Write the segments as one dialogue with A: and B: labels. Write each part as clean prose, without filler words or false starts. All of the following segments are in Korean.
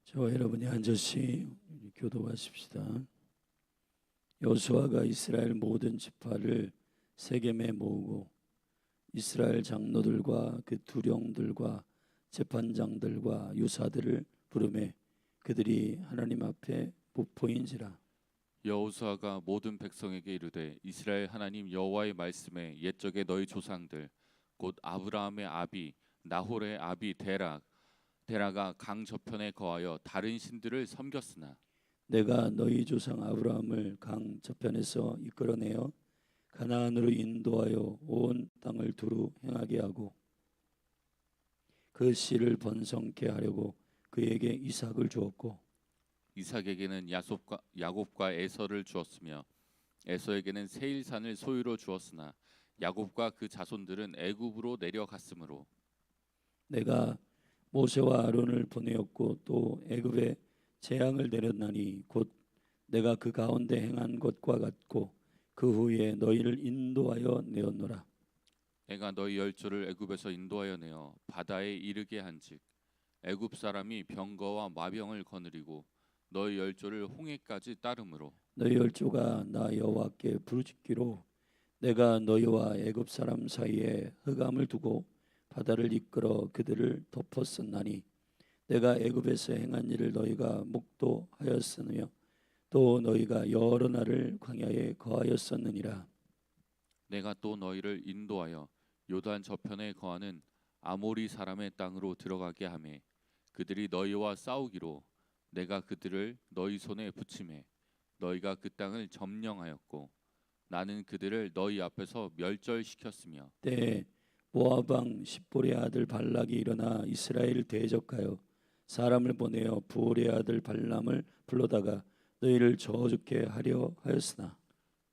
A: 저와 여러분이 앉으시 교도하십시다. 여호수아가 이스라엘 모든 지파를 세겜에 모으고 이스라엘 장로들과 그 두령들과 재판장들과 유사들을 부르매 그들이 하나님 앞에 부포인지라.
B: 여호수아가 모든 백성에게 이르되 이스라엘 하나님 여호와의 말씀에 옛적에 너희 조상들 곧 아브라함의 아비 나홀의 아비 데라가 강 저편에 거하여 다른 신들을 섬겼으나
A: 내가 너희 조상 아브라함을 강 저편에서 이끌어내어 가나안으로 인도하여 온 땅을 두루 행하게 하고 그 씨를 번성케 하려고 그에게 이삭을 주었고
B: 이삭에게는 야곱과 에서를 주었으며 에서에게는 세일산을 소유로 주었으나 야곱과 그 자손들은 애굽으로 내려갔으므로
A: 내가 모세와 아론을 보내었고 또 애굽에 재앙을 내렸나니 곧 내가 그 가운데 행한 것과 같고 그 후에 너희를 인도하여 내었노라.
B: 내가 너희 열조를 애굽에서 인도하여 내어 바다에 이르게 한즉 애굽 사람이 병거와 마병을 거느리고 너희 열조를 홍해까지 따르므로
A: 너희 열조가 나 여호와께 부르짖기로 내가 너희와 애굽 사람 사이에 흑암을 두고 바다를 이끌어 그들을 덮었었나니 내가 애굽에서 행한 일을 너희가 목도하였으며 또 너희가 여러 날을 광야에 거하였었느니라.
B: 내가 또 너희를 인도하여 요단 저편에 거하는 아모리 사람의 땅으로 들어가게 하매 그들이 너희와 싸우기로 내가 그들을 너희 손에 붙이매 너희가 그 땅을 점령하였고 나는 그들을 너희 앞에서 멸절시켰으며
A: 때에 모압 왕 십볼의 아들 발락이 일어나 이스라엘을 대적하여 사람을 보내어 부올의 아들 발람을 불러다가 너희를 저주케 하려 하였으나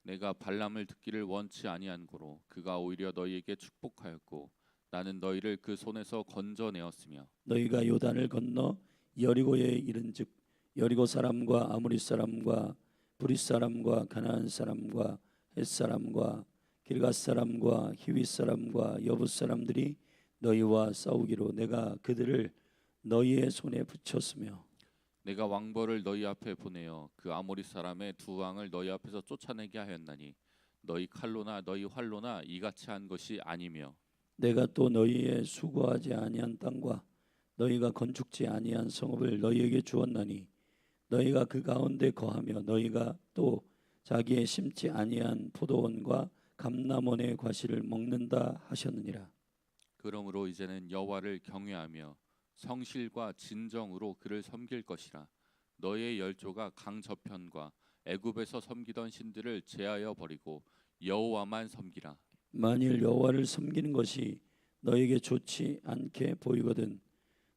B: 내가 발람을 듣기를 원치 아니한 고로 그가 오히려 너희에게 축복하였고 나는 너희를 그 손에서 건져내었으며
A: 너희가 요단을 건너 여리고에 이른즉 여리고 사람과 아모리 사람과 브릿 사람과 가나안 사람과 헷 사람과 길갓 사람과 히윗 사람과 여붓 사람들이 너희와 싸우기로 내가 그들을 너희의 손에 붙였으며
B: 내가 왕벌을 너희 앞에 보내어 그 아모리 사람의 두 왕을 너희 앞에서 쫓아내게 하였나니 너희 칼로나 너희 활로나 이같이 한 것이 아니며
A: 내가 또 너희의 수고하지 아니한 땅과 너희가 건축지 아니한 성읍을 너희에게 주었나니 너희가 그 가운데 거하며 너희가 또 자기의 심지 아니한 포도원과 감람원의 과실을 먹는다 하셨느니라.
B: 그러므로 이제는 여호와를 경외하며 성실과 진정으로 그를 섬길 것이라 너희의 열조가 강 저편과 애굽에서 섬기던 신들을 제하여 버리고 여호와만 섬기라.
A: 만일 여호와를 섬기는 것이 너희에게 좋지 않게 보이거든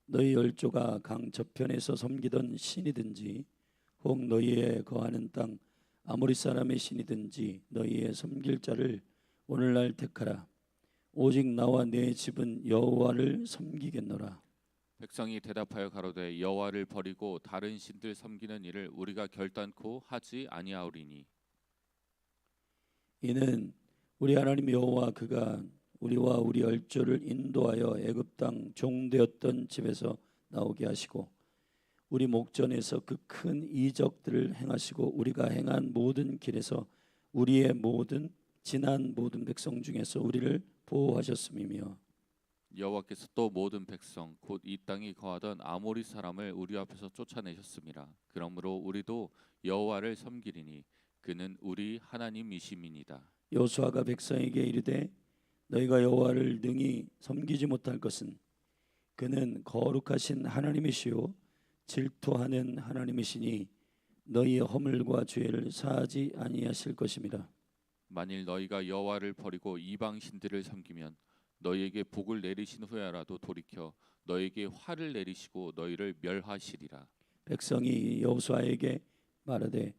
A: 너희 열조가 강 저편에서 섬기던 신이든지 혹 너희의 거하는 땅 아모리 사람의 신이든지 너희의 섬길 자를 오늘날 택하라. 오직 나와 내 집은 여호와를 섬기겠노라.
B: 백성이 대답하여 가로되 여호와를 버리고 다른 신들 섬기는 일을 우리가 결단코 하지 아니하오리니
A: 이는 우리 하나님 여호와 그가 우리와 우리 열조를 인도하여 애굽 땅 종되었던 집에서 나오게 하시고 우리 목전에서 그 큰 이적들을 행하시고 우리가 행한 모든 길에서 우리의 모든 지난 모든 백성 중에서 우리를 보호하셨음이며
B: 여호와께서 또 모든 백성 곧 이 땅이 거하던 아모리 사람을 우리 앞에서 쫓아내셨음이라. 그러므로 우리도 여호와를 섬기리니 그는 우리 하나님이심이니이다.
A: 여호수아가 백성에게 이르되 너희가 여호와를 능히 섬기지 못할 것은 그는 거룩하신 하나님이시요 질투하는 하나님이시니 너희의 허물과 죄를 사하지 아니하실 것임이라.
B: 만일 너희가 여호와를 버리고 이방 신들을 섬기면 너희에게 복을 내리신 후에라도 돌이켜 너희에게 화를 내리시고 너희를 멸하시리라.
A: 백성이 여호수아에게 말하되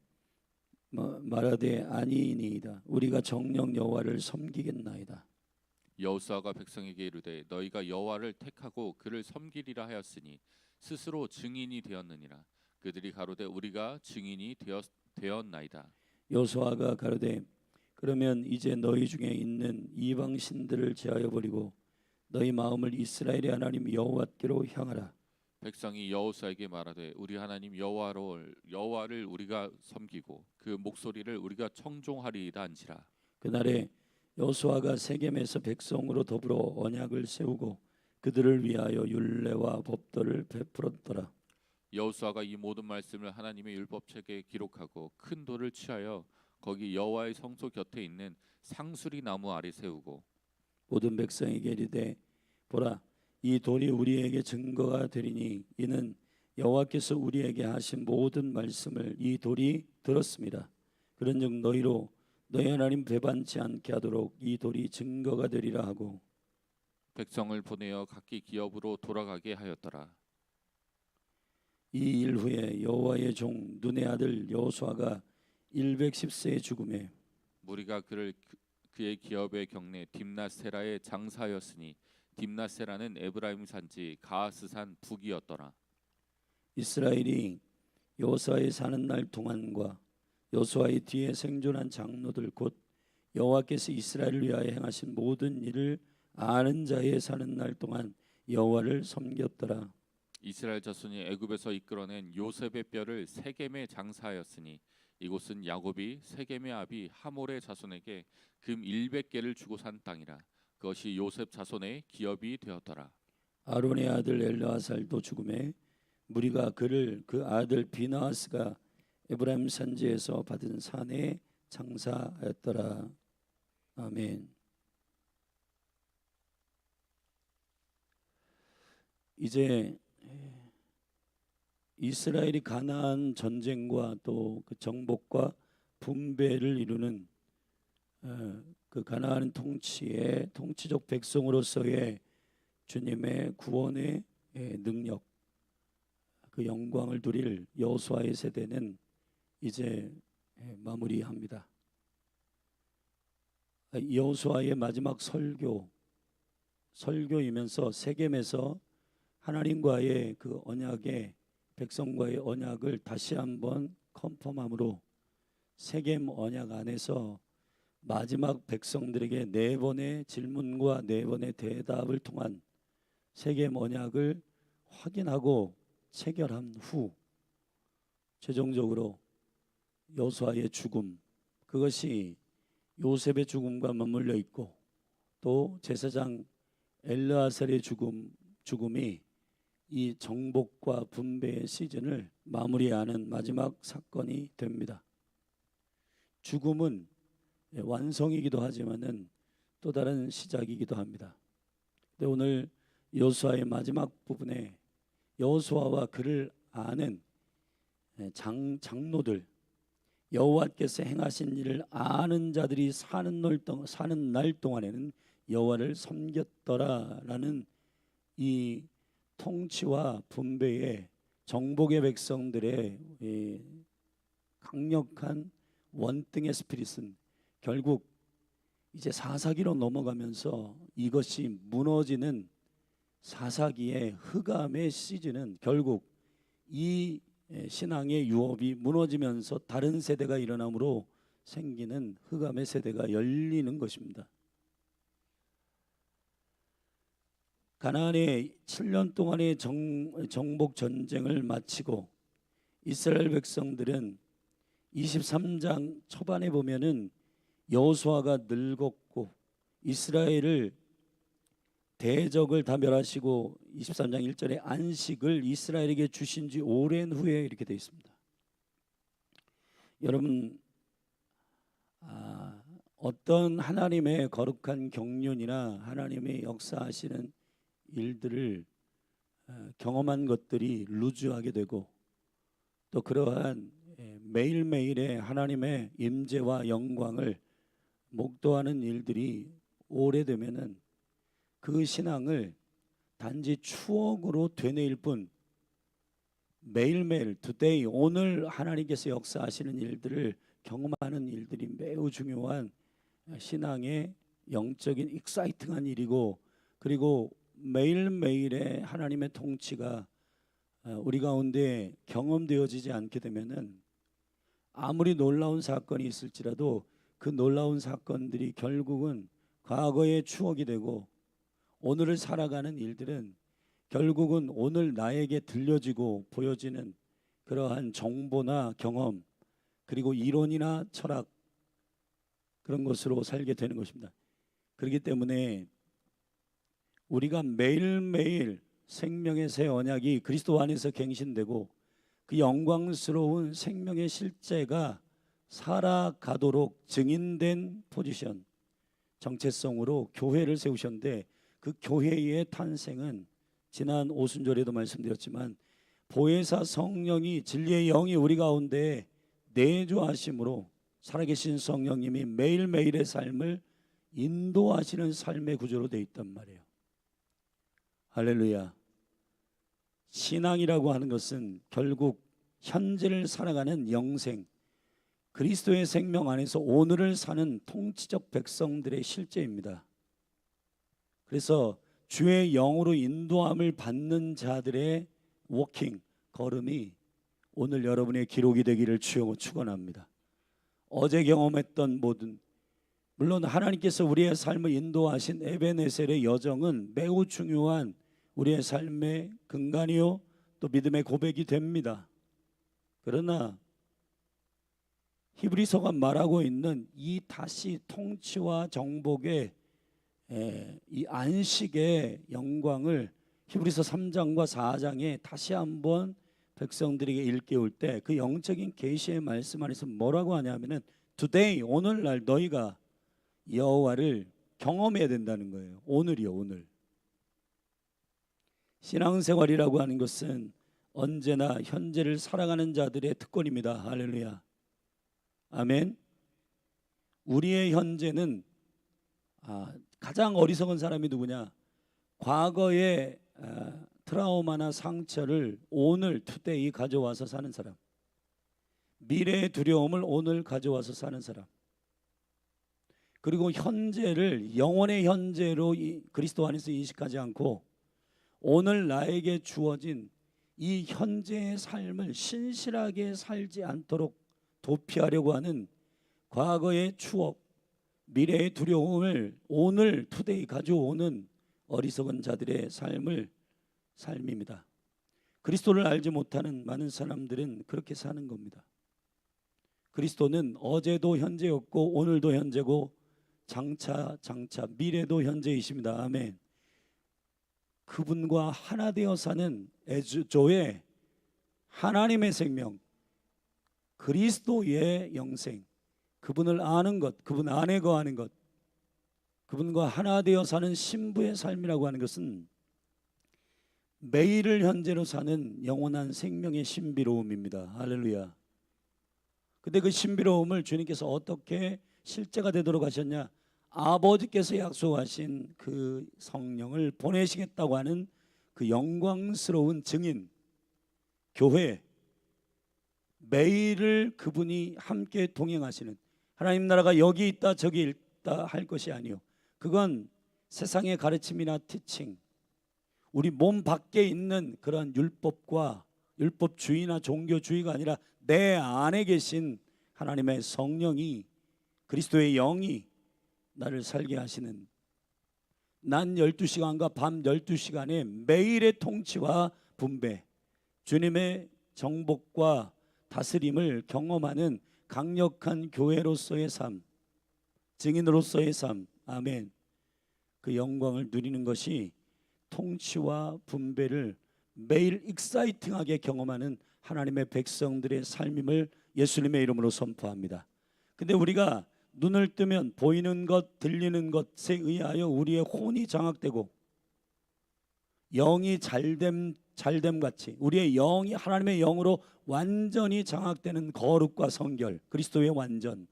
A: 아니니이다. 우리가 정녕 여호와를 섬기겠나이다.
B: 여호수아가 백성에게 이르되 너희가 여호와를 택하고 그를 섬기리라 하였으니 스스로 증인이 되었느니라. 그들이 가로되 우리가 증인이 되었나이다.
A: 여호수아가 가로되 그러면 이제 너희 중에 있는 이방 신들을 제하여 버리고 너희 마음을 이스라엘의 하나님 여호와께로 향하라.
B: 백성이 여호수아에게 말하되 우리 하나님 여호와를 우리가 섬기고 그 목소리를 우리가 청종하리이다 한지라.
A: 그날에 여호수아가 세겜에서 백성으로 더불어 언약을 세우고 그들을 위하여 율례와 법도를 베풀었더라.
B: 여호수아가 이 모든 말씀을 하나님의 율법책에 기록하고 큰 돌을 취하여 거기 여호와의 성소 곁에 있는 상수리 나무 아래 세우고
A: 모든 백성에게 이르되 보라 이 돌이 우리에게 증거가 되리니 이는 여호와께서 우리에게 하신 모든 말씀을 이 돌이 들었습니다. 그런즉 너희로 너희 하나님 배반치 않게 하도록 이 돌이 증거가 되리라 하고
B: 백성을 보내어 각기 기업으로 돌아가게 하였더라.
A: 이 일 후에 여호와의 종 눈의 아들 여호수아가 110세에 죽음에
B: 무리가 그의 기업의 경내 딥나세라에 장사하였으니 딥나세라는 에브라임 산지 가하스산 북이었더라.
A: 이스라엘이 여호수아의 사는 날 동안과 여호수아의 뒤에 생존한 장로들 곧 여호와께서 이스라엘을 위하여 행하신 모든 일을 아는 자의 사는 날 동안 여호와를 섬겼더라.
B: 이스라엘 자손이 애굽에서 이끌어낸 요셉의 뼈를 세겜에 장사하였으니 이곳은 야곱이 세겜의 아비 하몰의 자손에게 금 100개를 주고 산 땅이라. 그것이 요셉 자손의 기업이 되었더라.
A: 아론의 아들 엘르아살도 죽음에 무리가 그를 그 아들 비나하스가 에브라임 산지에서 받은 산에 장사하였더라. 아멘. 이제 이스라엘이 가나안 전쟁과 또 그 정복과 분배를 이루는 그 가나안 통치의 통치적 백성으로서의 주님의 구원의 능력, 그 영광을 누릴 여호수아의 세대는 이제 마무리합니다. 여호수아의 마지막 설교이면서 세겜에서 하나님과의 그 언약의 백성과의 언약을 다시 한번 컨펌함으로 세겜 언약 안에서 마지막 백성들에게 4번의 질문과 4번의 대답을 통한 세겜 언약을 확인하고 체결한 후 최종적으로 여호수아의 죽음, 그것이 요셉의 죽음과 맞물려 있고 또 제사장 엘르아살의 죽음이 이 정복과 분배의 시즌을 마무리하는 마지막 사건이 됩니다. 죽음은 완성이기도 하지만은 또 다른 시작이기도 합니다. 근데 오늘 여호수아의 마지막 부분에 여호수아와 그를 아는 장로들, 여호와께서 행하신 일을 아는 자들이 사는 날 동안에는 여호와를 섬겼더라라는 이 통치와 분배의 정복의 백성들의 강력한 원등의 스피릿은 결국 이제 사사기로 넘어가면서 이것이 무너지는 사사기의 흑암의 시즌은 결국 이 신앙의 유업이 무너지면서 다른 세대가 일어남으로 생기는 흑암의 세대가 열리는 것입니다. 가나안의 7년 동안의 정복 전쟁을 마치고 이스라엘 백성들은 23장 초반에 보면은 여호수아가 늙었고 이스라엘을 대적을 다 멸하시고 23장 1절에 안식을 이스라엘에게 주신 지 오랜 후에 이렇게 되어 있습니다. 여러분 어떤 하나님의 거룩한 경륜이나 하나님의 역사하시는 일들을 경험한 것들이 루즈하게 되고 또 그러한 매일매일의 하나님의 임재와 영광을 목도하는 일들이 오래되면은 그 신앙을 단지 추억으로 되뇌일 뿐 매일매일 today 오늘 하나님께서 역사하시는 일들을 경험하는 일들이 매우 중요한 신앙의 영적인 익사이팅한 일이고 그리고 매일매일의 하나님의 통치가 우리 가운데 경험되어지지 않게 되면은 아무리 놀라운 사건이 있을지라도 그 놀라운 사건들이 결국은 과거의 추억이 되고 오늘을 살아가는 일들은 결국은 오늘 나에게 들려지고 보여지는 그러한 정보나 경험, 그리고 이론이나 철학, 그런 것으로 살게 되는 것입니다. 그렇기 때문에 우리가 매일매일 생명의 새 언약이 그리스도 안에서 갱신되고 그 영광스러운 생명의 실제가 살아가도록 증인된 포지션, 정체성으로 교회를 세우셨는데, 그 교회의 탄생은 지난 오순절에도 말씀드렸지만 보혜사 성령이, 진리의 영이 우리 가운데 내주하심으로 살아계신 성령님이 매일매일의 삶을 인도하시는 삶의 구조로 되어 있단 말이에요. 할렐루야. 신앙이라고 하는 것은 결국 현재를 살아가는 영생, 그리스도의 생명 안에서 오늘을 사는 통치적 백성들의 실제입니다. 그래서 주의 영으로 인도함을 받는 자들의 워킹, 걸음이 오늘 여러분의 기록이 되기를 주여 축원합니다. 어제 경험했던 모든, 물론 하나님께서 우리의 삶을 인도하신 에베네셀의 여정은 매우 중요한 우리의 삶의 근간이요 또 믿음의 고백이 됩니다. 그러나 히브리서가 말하고 있는 이 다시 통치와 정복의 이 안식의 영광을 히브리서 3장과 4장에 다시 한번 백성들에게 일깨울 때 그 영적인 계시의 말씀 안에서 뭐라고 하냐면은 today, 오늘날 너희가 여호와를 경험해야 된다는 거예요. 오늘이요, 오늘. 신앙생활이라고 하는 것은 언제나 현재를 살아가는 자들의 특권입니다. 할렐루야. 아멘. 우리의 현재는 가장 어리석은 사람이 누구냐? 과거의 트라우마나 상처를 오늘 투데이 가져와서 사는 사람, 미래의 두려움을 오늘 가져와서 사는 사람, 그리고 현재를 영원의 현재로 그리스도 안에서 인식하지 않고 오늘 나에게 주어진 이 현재의 삶을 신실하게 살지 않도록 도피하려고 하는 과거의 추억, 미래의 두려움을 오늘 투데이 가져오는 어리석은 자들의 삶입니다. 그리스도를 알지 못하는 많은 사람들은 그렇게 사는 겁니다. 그리스도는 어제도 현재였고 오늘도 현재고 장차 미래도 현재이십니다. 아멘. 그분과 하나 되어 사는 에조의 하나님의 생명, 그리스도의 영생, 그분을 아는 것, 그분 안에 거하는 것, 그분과 하나 되어 사는 신부의 삶이라고 하는 것은 매일을 현재로 사는 영원한 생명의 신비로움입니다. 할렐루야. 근데 그 신비로움을 주님께서 어떻게 실제가 되도록 하셨냐? 아버지께서 약속하신 그 성령을 보내시겠다고 하는 그 영광스러운 증인, 교회, 매일을 그분이 함께 동행하시는, 하나님 나라가 여기 있다 저기 있다 할 것이 아니요, 그건 세상의 가르침이나 티칭, 우리 몸 밖에 있는 그런 율법과 율법주의나 종교주의가 아니라 내 안에 계신 하나님의 성령이, 그리스도의 영이 나를 살게 하시는, 낮 12시간과 밤 12시간의 매일의 통치와 분배, 주님의 정복과 다스림을 경험하는 강력한 교회로서의 삶, 증인으로서의 삶, 아멘. 그 영광을 누리는 것이 통치와 분배를 매일 익사이팅하게 경험하는 하나님의 백성들의 삶임을 예수님의 이름으로 선포합니다. 근데 우리가 눈을 뜨면 보이는 것, 들리는 것에 의하여 우리의 혼이 장악되고 영이 잘됨 같이 우리의 영이 하나님의 영으로 완전히 장악되는 거룩과 성결, 그리스도의 완전,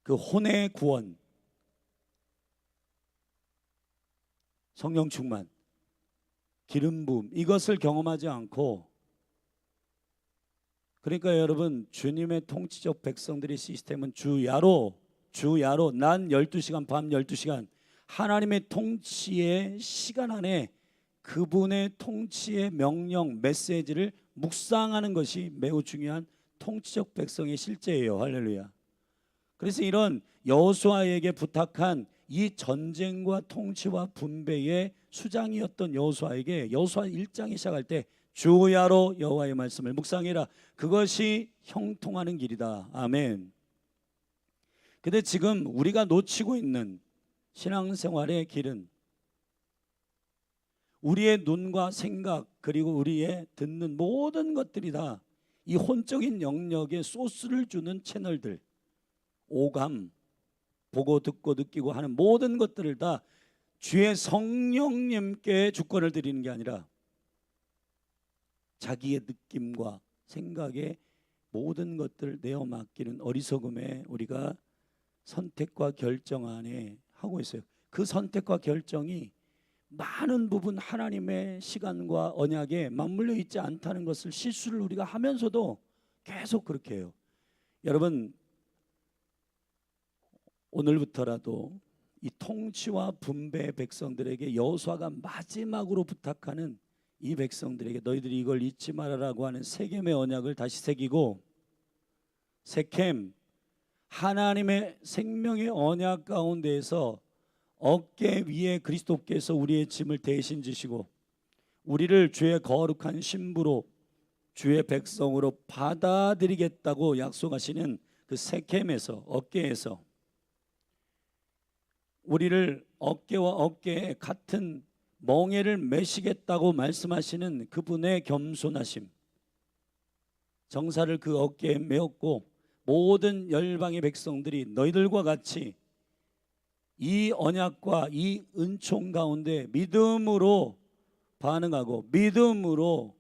A: 그 혼의 구원, 성령 충만, 기름 부음, 이것을 경험하지 않고, 그러니까 여러분, 주님의 통치적 백성들의 시스템은 주야로 낮 12시간 밤 12시간 하나님의 통치의 시간 안에 그분의 통치의 명령, 메시지를 묵상하는 것이 매우 중요한 통치적 백성의 실제예요. 할렐루야. 그래서 이런 여호수아에게 부탁한 이 전쟁과 통치와 분배의 수장이었던 여호수아에게 여호수아 1장이 시작할 때 주야로 여호와의 말씀을 묵상해라. 그것이 형통하는 길이다. 아멘. 근데 지금 우리가 놓치고 있는 신앙생활의 길은 우리의 눈과 생각 그리고 우리의 듣는 모든 것들이 다 이 혼적인 영역에 소스를 주는 채널들, 오감, 보고 듣고 느끼고 하는 모든 것들을 다 주의 성령님께 주권을 드리는 게 아니라 자기의 느낌과 생각에 모든 것들을 내어 맡기는 어리석음에 우리가 선택과 결정 안에 하고 있어요. 그 선택과 결정이 많은 부분 하나님의 시간과 언약에 맞물려 있지 않다는 것을 실수를 우리가 하면서도 계속 그렇게 해요. 여러분, 오늘부터라도 이 통치와 분배 백성들에게 여호수아가 마지막으로 부탁하는 이 백성들에게 너희들이 이걸 잊지 말아라고 하는 세겜의 언약을 다시 새기고, 세겜 하나님의 생명의 언약 가운데에서 어깨 위에 그리스도께서 우리의 짐을 대신 지시고 우리를 주의 거룩한 신부로 주의 백성으로 받아들이겠다고 약속하시는 그 세겜에서, 어깨에서 우리를 어깨와 어깨에 같은 멍에를 매시겠다고 말씀하시는 그분의 겸손하심, 정사를 그 어깨에 메었고 모든 열방의 백성들이 너희들과 같이 이 언약과 이 은총 가운데 믿음으로 반응하고 믿음으로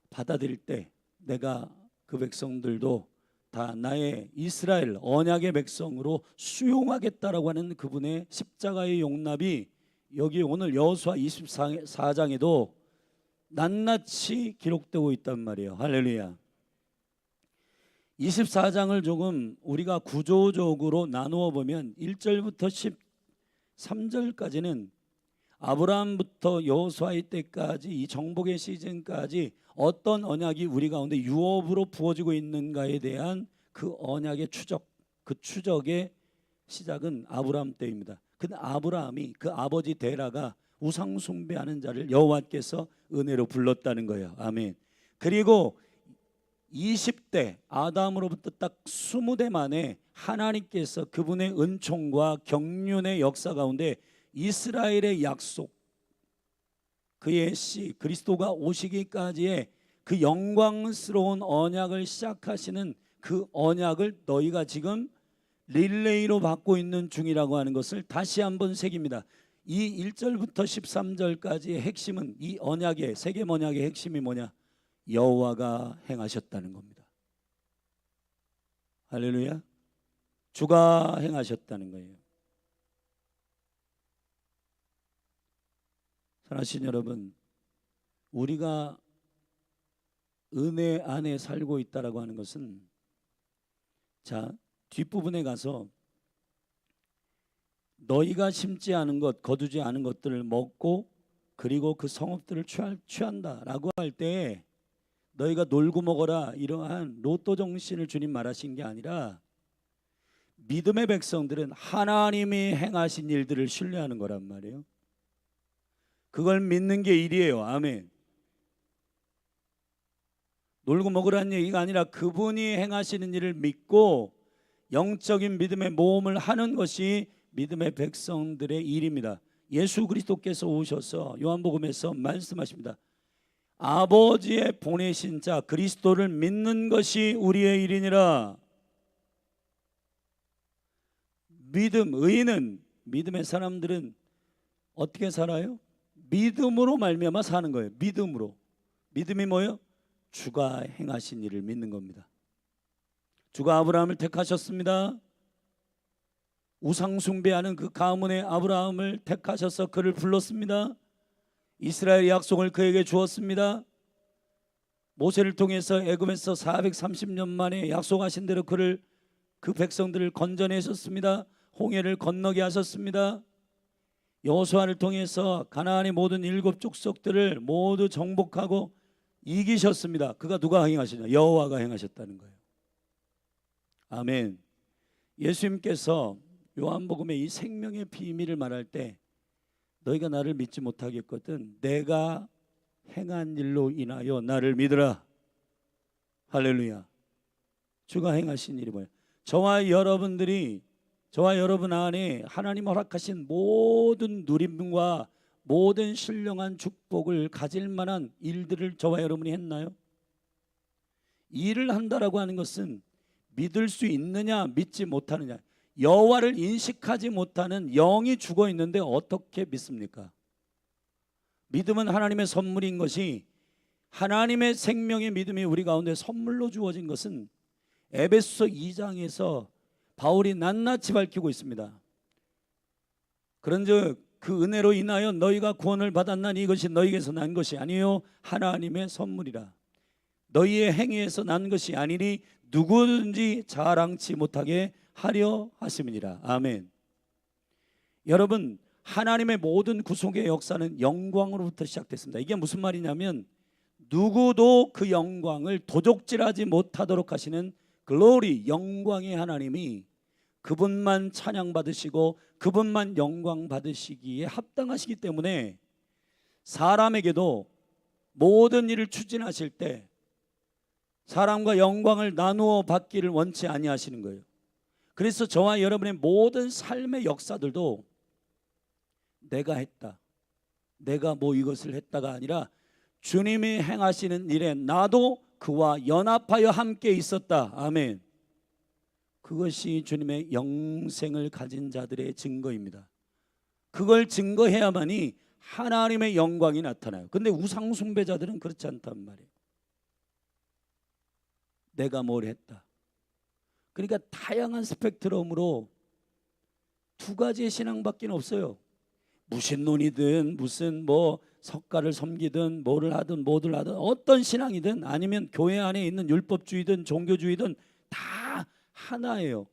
A: 받아들일 때 내가 그 백성들도 다 나의 이스라엘 언약의 백성으로 수용하겠다라고 하는 그분의 십자가의 용납이 여기 오늘 여호수아 24장에도 낱낱이 기록되고 있단 말이에요. 할렐루야. 24장을 조금 우리가 구조적으로 나누어 보면 1절부터 13절까지는 아브라함부터 여호수아의 때까지 이 정복의 시즌까지 어떤 언약이 우리 가운데 유업으로 부어지고 있는가에 대한 그 언약의 추적, 그 추적의 시작은 아브라함 때입니다. 근데 아브라함이 그 아버지 데라가 우상 숭배하는 자를 여호와께서 은혜로 불렀다는 거예요. 아멘. 그리고 20대 아담으로부터 딱 20대 만에 하나님께서 그분의 은총과 경륜의 역사 가운데 이스라엘의 약속, 그의 씨 그리스도가 오시기까지의 그 영광스러운 언약을 시작하시는 그 언약을 너희가 지금 릴레이로 받고 있는 중이라고 하는 것을 다시 한번 새깁니다. 이 1절부터 13절까지의 핵심은 이 언약의 세겜 언약의 핵심이 뭐냐? 여호와가 행하셨다는 겁니다. 할렐루야. 주가 행하셨다는 거예요. 사랑하신 여러분, 우리가 은혜 안에 살고 있다라고 하는 것은, 자, 뒷부분에 가서 너희가 심지 않은 것, 거두지 않은 것들을 먹고 그리고 그 성읍들을 취한다라고 할 때 너희가 놀고 먹어라 이러한 로또 정신을 주님 말하신 게 아니라 믿음의 백성들은 하나님이 행하신 일들을 신뢰하는 거란 말이에요. 그걸 믿는 게 일이에요. 아멘. 놀고 먹으라는 얘기가 아니라 그분이 행하시는 일을 믿고 영적인 믿음의 모험을 하는 것이 믿음의 백성들의 일입니다. 예수 그리스도께서 오셔서 요한복음에서 말씀하십니다. 아버지의 보내신 자 그리스도를 믿는 것이 우리의 일이니라. 믿음, 의인은, 믿음의 사람들은 어떻게 살아요? 믿음으로 말미암아 사는 거예요. 믿음으로. 믿음이 뭐예요? 주가 행하신 일을 믿는 겁니다. 주가 아브라함을 택하셨습니다. 우상 숭배하는 그 가문의 아브라함을 택하셔서 그를 불렀습니다. 이스라엘의 약속을 그에게 주었습니다. 모세를 통해서 애굽에서 430년 만에 약속하신 대로 그 백성들을 건져내셨습니다. 홍해를 건너게 하셨습니다. 여호수아를 통해서 가나안의 모든 7 족속들을 모두 정복하고 이기셨습니다. 그가 누가 행하시냐? 여호와가 행하셨다는 거예요. 아멘. 예수님께서 요한복음의 이 생명의 비밀을 말할 때 너희가 나를 믿지 못하겠거든 내가 행한 일로 인하여 나를 믿으라. 할렐루야. 주가 행하신 일이 뭐예요? 저와 여러분 안에 하나님 허락하신 모든 누림과 모든 신령한 축복을 가질 만한 일들을 저와 여러분이 했나요? 일을 한다라고 하는 것은 믿을 수 있느냐 믿지 못하느냐, 여호와를 인식하지 못하는 영이 죽어 있는데 어떻게 믿습니까? 믿음은 하나님의 선물인 것이, 하나님의 생명의 믿음이 우리 가운데 선물로 주어진 것은 에베소서 2장에서 바울이 낱낱이 밝히고 있습니다. 그런즉 그 은혜로 인하여 너희가 구원을 받았나니 이것이 너희에게서 난 것이 아니요 하나님의 선물이라. 너희의 행위에서 난 것이 아니니 누구든지 자랑치 못하게 하려 하심이니라. 아멘. 여러분, 하나님의 모든 구속의 역사는 영광으로부터 시작됐습니다. 이게 무슨 말이냐면 누구도 그 영광을 도적질하지 못하도록 하시는 글로리, 영광의 하나님이 그분만 찬양받으시고 그분만 영광 받으시기에 합당하시기 때문에 사람에게도 모든 일을 추진하실 때 사람과 영광을 나누어 받기를 원치 아니하시는 거예요. 그래서 저와 여러분의 모든 삶의 역사들도 내가 했다, 내가 뭐 이것을 했다가 아니라 주님이 행하시는 일에 나도 그와 연합하여 함께 있었다. 아멘. 그것이 주님의 영생을 가진 자들의 증거입니다. 그걸 증거해야만이 하나님의 영광이 나타나요. 근데 우상 숭배자들은 그렇지 않단 말이에요. 내가 뭘 했다. 그러니까 다양한 스펙트럼으로 두 가지의 신앙밖에 없어요. 무신론이든 무슨 뭐 석가를 섬기든 뭐를 하든 어떤 신앙이든 아니면 교회 안에 있는 율법주의든 종교주의든 다 하나예요.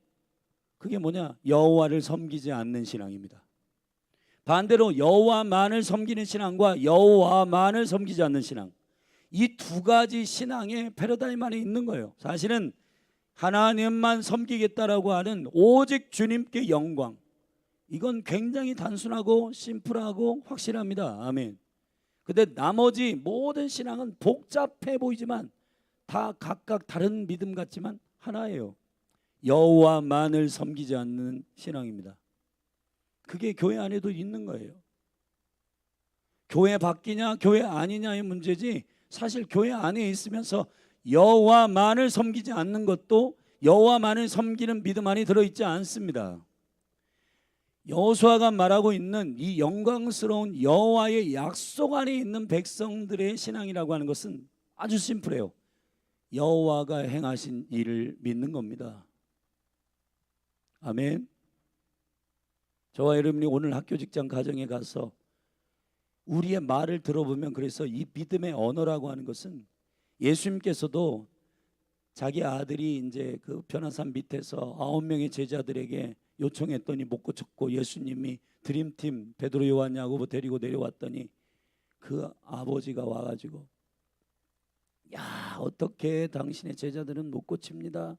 A: 그게 뭐냐? 여호와를 섬기지 않는 신앙입니다. 반대로 여호와만을 섬기는 신앙과 여호와만을 섬기지 않는 신앙, 이 두 가지 신앙의 패러다임 안에 있는 거예요. 사실은 하나님만 섬기겠다라고 하는 오직 주님께 영광, 이건 굉장히 단순하고 심플하고 확실합니다. 아멘. 근데 나머지 모든 신앙은 복잡해 보이지만 다 각각 다른 믿음 같지만 하나예요. 여호와만을 섬기지 않는 신앙입니다. 그게 교회 안에도 있는 거예요. 교회 밖이냐 교회 아니냐의 문제지, 사실 교회 안에 있으면서 여호와만을 섬기지 않는 것도 여호와만을 섬기는 믿음 안에 들어있지 않습니다. 여호수아가 말하고 있는 이 영광스러운 여호와의 약속 안에 있는 백성들의 신앙이라고 하는 것은 아주 심플해요. 여호와가 행하신 일을 믿는 겁니다. 아멘. 저와 여러분이 오늘 학교, 직장, 가정에 가서 우리의 말을 들어보면, 그래서 이 믿음의 언어라고 하는 것은 예수님께서도 자기 아들이 이제 그 변화산 밑에서 9명의 제자들에게 요청했더니 못 고쳤고, 예수님이 드림팀 베드로, 요한, 야고보 데리고 내려왔더니 그 아버지가 와가지고 야, 어떻게 당신의 제자들은 못 고칩니까?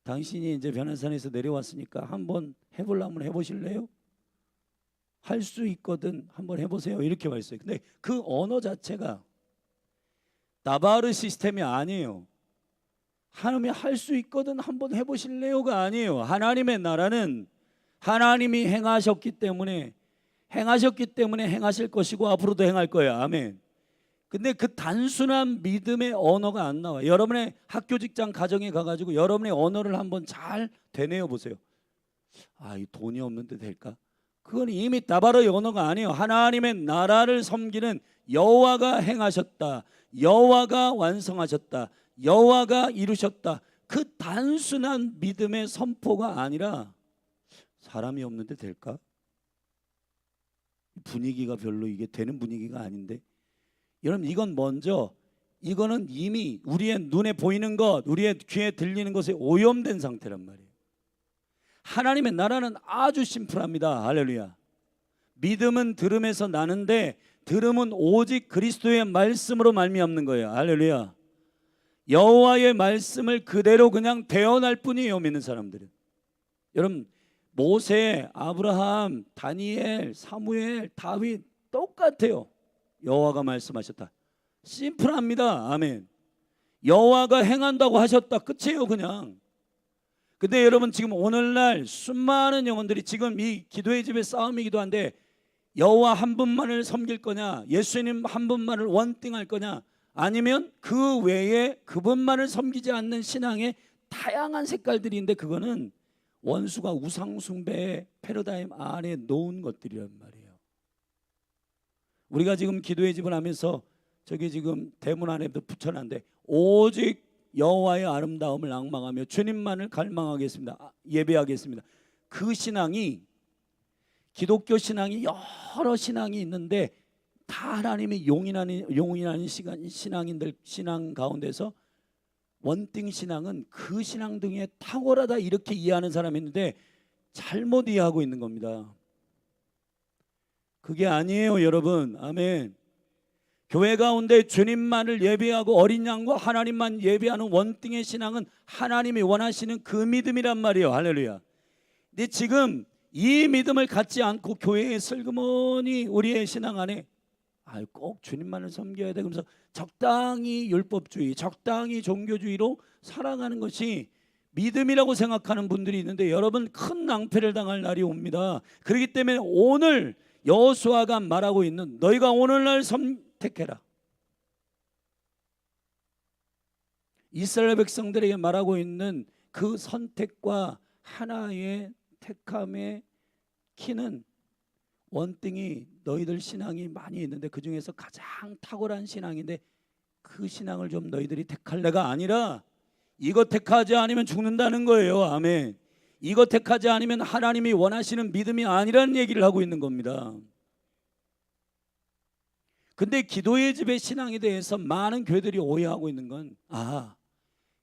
A: 당신이 이제 변화산에서 내려왔으니까 한번 해보려면 해보실래요? 할 수 있거든 한번 해보세요, 이렇게 말했어요. 근데 그 언어 자체가 나바르 시스템이 아니에요. 하나님이 할 수 있거든 한번 해보실래요가 아니에요. 하나님의 나라는 하나님이 행하셨기 때문에 행하실 것이고 앞으로도 행할 거예요. 아멘. 근데 그 단순한 믿음의 언어가 안 나와요. 여러분의 학교, 직장, 가정에 가가지고 여러분의 언어를 한번 잘 되뇌어 보세요. 아, 이 돈이 없는데 될까? 그건 이미 나바르의 언어가 아니에요. 하나님의 나라를 섬기는 여호와가 행하셨다, 여호와가 완성하셨다, 여호와가 이루셨다, 그 단순한 믿음의 선포가 아니라 사람이 없는데 될까? 분위기가 별로 이게 되는 분위기가 아닌데. 여러분, 이건 먼저, 이거는 이미 우리의 눈에 보이는 것, 우리의 귀에 들리는 것에 오염된 상태란 말이에요. 하나님의 나라는 아주 심플합니다. 할렐루야. 믿음은 들음에서 나는데 들음은 오직 그리스도의 말씀으로 말미암는 거예요. 할렐루야. 여호와의 말씀을 그대로 그냥 대언할 뿐이에요, 믿는 사람들은. 여러분, 모세, 아브라함, 다니엘, 사무엘, 다윗 똑같아요. 여호와가 말씀하셨다. 심플합니다. 아멘. 여호와가 행한다고 하셨다. 끝이에요 그냥. 근데 여러분 지금 오늘날 수많은 영혼들이 지금 이 기도의 집의 싸움이기도 한데 여호와 한 분만을 섬길 거냐, 예수님 한 분만을 원띵할 거냐, 아니면 그 외에 그분만을 섬기지 않는 신앙의 다양한 색깔들이 있는데 그거는 원수가 우상숭배의 패러다임 안에 놓은 것들이란 말이에요. 우리가 지금 기도의 집을 하면서 저기 지금 대문 안에도 붙여놨는데 오직 여호와의 아름다움을 낭망하며 주님만을 갈망하겠습니다. 예배하겠습니다. 그 신앙이 기독교 신앙이 여러 신앙이 있는데 다 하나님의 용인하는 신앙인들 신앙 가운데서 원띵 신앙은 그 신앙 등에 탁월하다 이렇게 이해하는 사람이 있는데 잘못 이해하고 있는 겁니다. 그게 아니에요 여러분. 아멘. 교회 가운데 주님만을 예배하고 어린 양과 하나님만 예배하는 원띵의 신앙은 하나님이 원하시는 그 믿음이란 말이에요. 할렐루야. 근데 지금 이 믿음을 갖지 않고 교회에 슬그머니 우리의 신앙 안에 꼭 주님만을 섬겨야 돼 그러면서 적당히 율법주의, 적당히 종교주의로 살아가는 것이 믿음이라고 생각하는 분들이 있는데 여러분 큰 낭패를 당할 날이 옵니다. 그렇기 때문에 오늘 여호수아가 말하고 있는 너희가 오늘날 선택해라. 이스라엘 백성들에게 말하고 있는 그 선택과 하나의 택함의 키는 원띵이 너희들 신앙이 많이 있는데 그 중에서 가장 탁월한 신앙인데 그 신앙을 좀 너희들이 택할래가 아니라 이거 택하지 않으면 죽는다는 거예요. 아멘. 이거 택하지 않으면 하나님이 원하시는 믿음이 아니라는 얘기를 하고 있는 겁니다. 근데 기도의 집의 신앙에 대해서 많은 교회들이 오해하고 있는 건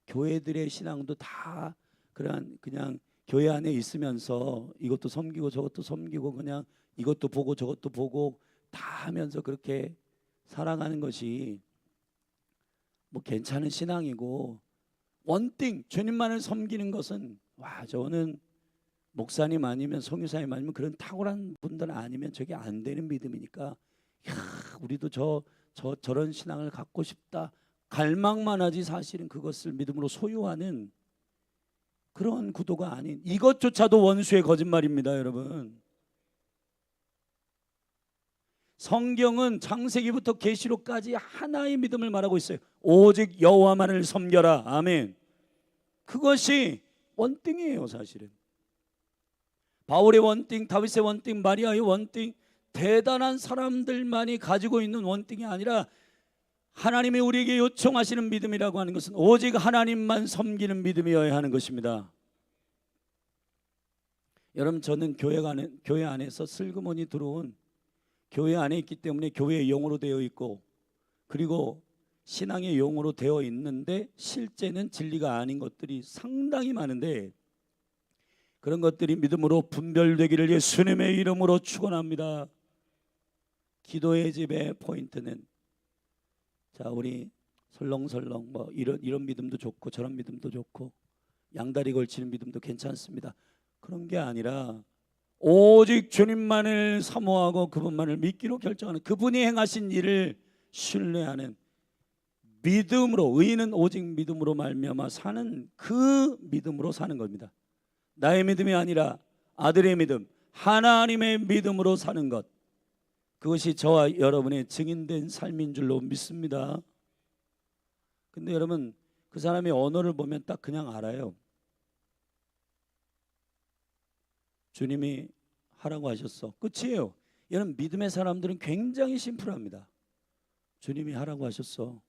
A: 교회들의 신앙도 다 그냥 교회 안에 있으면서 이것도 섬기고 저것도 섬기고 그냥 이것도 보고 저것도 보고 다 하면서 그렇게 살아가는 것이 뭐 괜찮은 신앙이고 원띵 주님만을 섬기는 것은 저는 목사님 아니면 성유사님 아니면 그런 탁월한 분들 아니면 저게 안 되는 믿음이니까 우리도 저런 신앙을 갖고 싶다 갈망만 하지 사실은 그것을 믿음으로 소유하는 그런 구도가 아닌 이것조차도 원수의 거짓말입니다. 여러분 성경은 창세기부터 계시록까지 하나의 믿음을 말하고 있어요. 오직 여호와만을 섬겨라. 아멘. 그것이 원띵이에요. 사실은 바울의 원띵, 다윗의 원띵, 마리아의 원띵 대단한 사람들만이 가지고 있는 원띵이 아니라 하나님이 우리에게 요청하시는 믿음이라고 하는 것은 오직 하나님만 섬기는 믿음이어야 하는 것입니다. 여러분 저는 교회 안에서 슬그머니 들어온 교회 안에 있기 때문에 교회의 영으로 되어 있고 그리고 신앙의 영으로 되어 있는데 실제는 진리가 아닌 것들이 상당히 많은데 그런 것들이 믿음으로 분별되기를 예수님의 이름으로 축원합니다. 기도의 집의 포인트는 우리 설렁설렁 이런 믿음도 좋고 저런 믿음도 좋고 양다리 걸치는 믿음도 괜찮습니다. 그런 게 아니라 오직 주님만을 사모하고 그분만을 믿기로 결정하는 그분이 행하신 일을 신뢰하는 믿음으로 의인은 오직 믿음으로 말미암아 사는 그 믿음으로 사는 겁니다. 나의 믿음이 아니라 아들의 믿음 하나님의 믿음으로 사는 것 그것이 저와 여러분의 증인된 삶인 줄로 믿습니다. 근데 여러분 그 사람의 언어를 보면 딱 그냥 알아요. 주님이 하라고 하셨어. 끝이에요. 여러분 믿음의 사람들은 굉장히 심플합니다. 주님이 하라고 하셨어.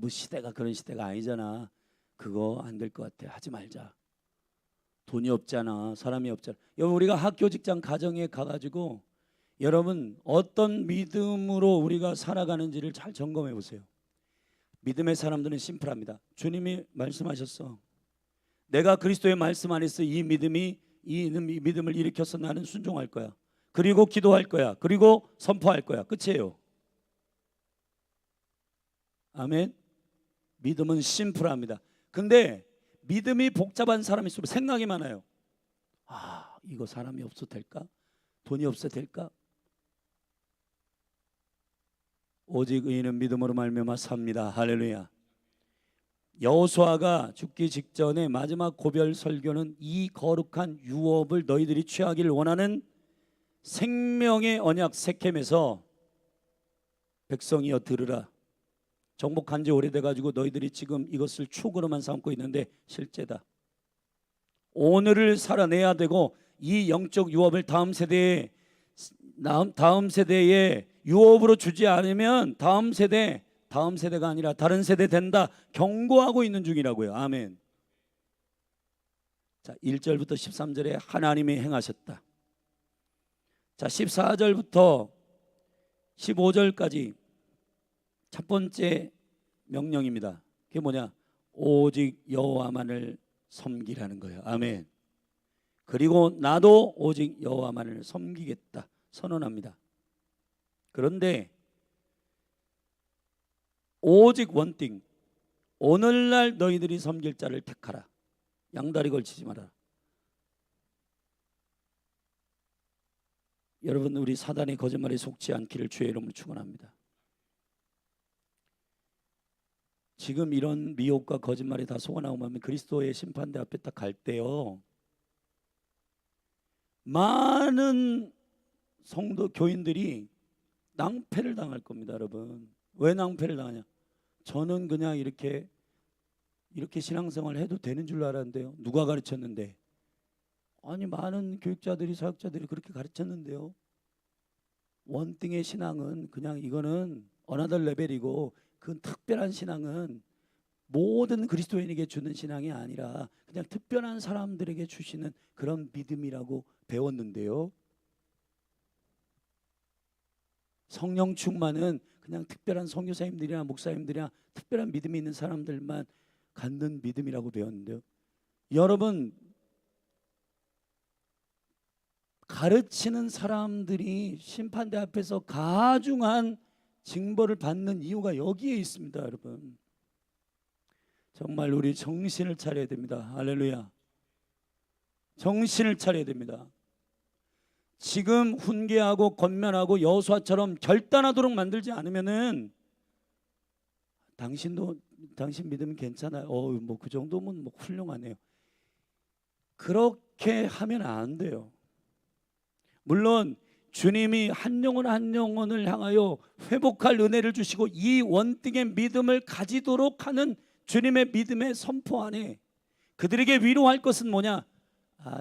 A: 뭐 시대가 그런 시대가 아니잖아. 그거 안 될 것 같아. 하지 말자. 돈이 없잖아. 사람이 없잖아. 여러분 우리가 학교 직장 가정에 가가지고 여러분 어떤 믿음으로 우리가 살아가는지를 잘 점검해 보세요. 믿음의 사람들은 심플합니다. 주님이 말씀하셨어. 내가 그리스도의 말씀 안에서 이 믿음을 일으켜서 나는 순종할 거야. 그리고 기도할 거야. 그리고 선포할 거야. 끝이에요. 아멘. 믿음은 심플합니다. 근데 믿음이 복잡한 사람일수록 생각이 많아요. 아, 이거 사람이 없어도 될까? 돈이 없어도 될까? 오직 의인은 믿음으로 말미암아 삽니다. 할렐루야. 여호수아가 죽기 직전에 마지막 고별 설교는 이 거룩한 유업을 너희들이 취하기를 원하는 생명의 언약 세켐에서 백성이여 들으라. 정복한 지 오래돼 가지고 너희들이 지금 이것을 축으로만 삼고 있는데 실제다. 오늘을 살아내야 되고 이 영적 유업을 다음 세대에 유업으로 주지 않으면 다음 세대가 아니라 다른 세대 된다 경고하고 있는 중이라고요. 아멘. 자, 1절부터 13절에 하나님이 행하셨다. 자, 14절부터 15절까지 첫 번째 명령입니다. 그게 뭐냐? 오직 여호와만을 섬기라는 거예요. 아멘. 그리고 나도 오직 여호와만을 섬기겠다 선언합니다. 그런데 오직 원띵, 오늘날 너희들이 섬길 자를 택하라. 양다리 걸치지 마라. 여러분, 우리 사단의 거짓말에 속지 않기를 주의 이름으로 축원합니다. 지금 이런 미혹과 거짓말이 다 속아나오면 그리스도의 심판대 앞에 딱 갈 때요, 많은 성도 교인들이 낭패를 당할 겁니다. 여러분, 왜 낭패를 당하냐? 저는 그냥 이렇게 신앙생활 해도 되는 줄 알았는데요. 누가 가르쳤는데? 아니, 많은 교육자들이 사역자들이 그렇게 가르쳤는데요. 원띵의 신앙은 그냥 이거는 어나더 레벨이고, 그 특별한 신앙은 모든 그리스도인에게 주는 신앙이 아니라 그냥 특별한 사람들에게 주시는 그런 믿음이라고 배웠는데요. 성령 충만은 그냥 특별한 선교사님들이나 목사님들이나 특별한 믿음이 있는 사람들만 갖는 믿음이라고 배웠는데요. 여러분, 가르치는 사람들이 심판대 앞에서 가중한 징벌을 받는 이유가 여기에 있습니다. 여러분, 정말 우리 정신을 차려야 됩니다. 할렐루야. 정신을 차려야 됩니다. 지금 훈계하고 권면하고 여호수아처럼 결단하도록 만들지 않으면은 당신 믿으면 괜찮아요. 뭐 그 정도면 뭐 훌륭하네요. 그렇게 하면 안 돼요. 물론 주님이 한 영혼을 향하여 회복할 은혜를 주시고 이 원띵의 믿음을 가지도록 하는 주님의 믿음의 선포 안에 그들에게 위로할 것은 뭐냐?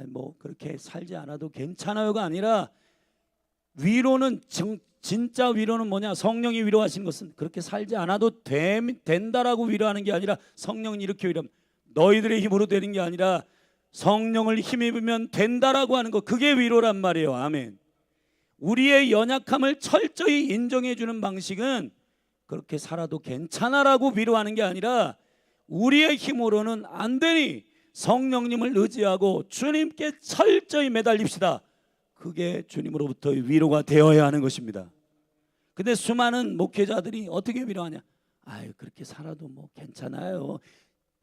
A: 뭐 그렇게 살지 않아도 괜찮아요가 아니라, 위로는 진짜 위로는 뭐냐? 성령이 위로하신 것은 그렇게 살지 않아도 된다라고 위로하는 게 아니라, 성령이 이렇게 위로하면 너희들의 힘으로 되는 게 아니라 성령을 힘입으면 된다라고 하는 거, 그게 위로란 말이에요. 아멘. 우리의 연약함을 철저히 인정해 주는 방식은 그렇게 살아도 괜찮아라고 위로하는 게 아니라, 우리의 힘으로는 안 되니 성령님을 의지하고 주님께 철저히 매달립시다. 그게 주님으로부터의 위로가 되어야 하는 것입니다. 근데 수많은 목회자들이 어떻게 위로하냐? 그렇게 살아도 뭐 괜찮아요.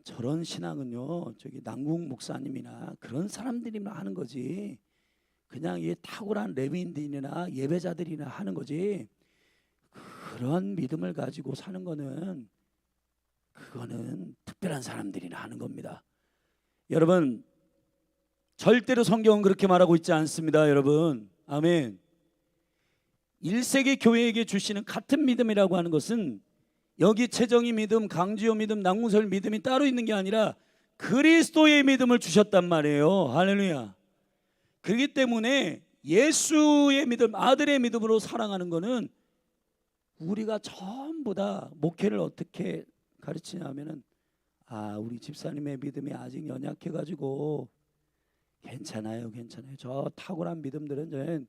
A: 저런 신앙은요, 저기 남궁 목사님이나 그런 사람들이만 하는 거지, 그냥 이 탁월한 레위인들이나 예배자들이나 하는 거지, 그런 믿음을 가지고 사는 거는 그거는 특별한 사람들이나 하는 겁니다. 여러분, 절대로 성경은 그렇게 말하고 있지 않습니다. 여러분, 아멘. 1세기 교회에게 주시는 같은 믿음이라고 하는 것은 여기 최정희 믿음, 강지호 믿음, 남궁설 믿음이 따로 있는 게 아니라 그리스도의 믿음을 주셨단 말이에요. 할렐루야. 그렇기 때문에 예수의 믿음, 아들의 믿음으로 살아가는 것은 우리가 전부 다 목회를 어떻게 가르치냐면은, 우리 집사님의 믿음이 아직 연약해가지고 괜찮아요. 저 탁월한 믿음들은 저는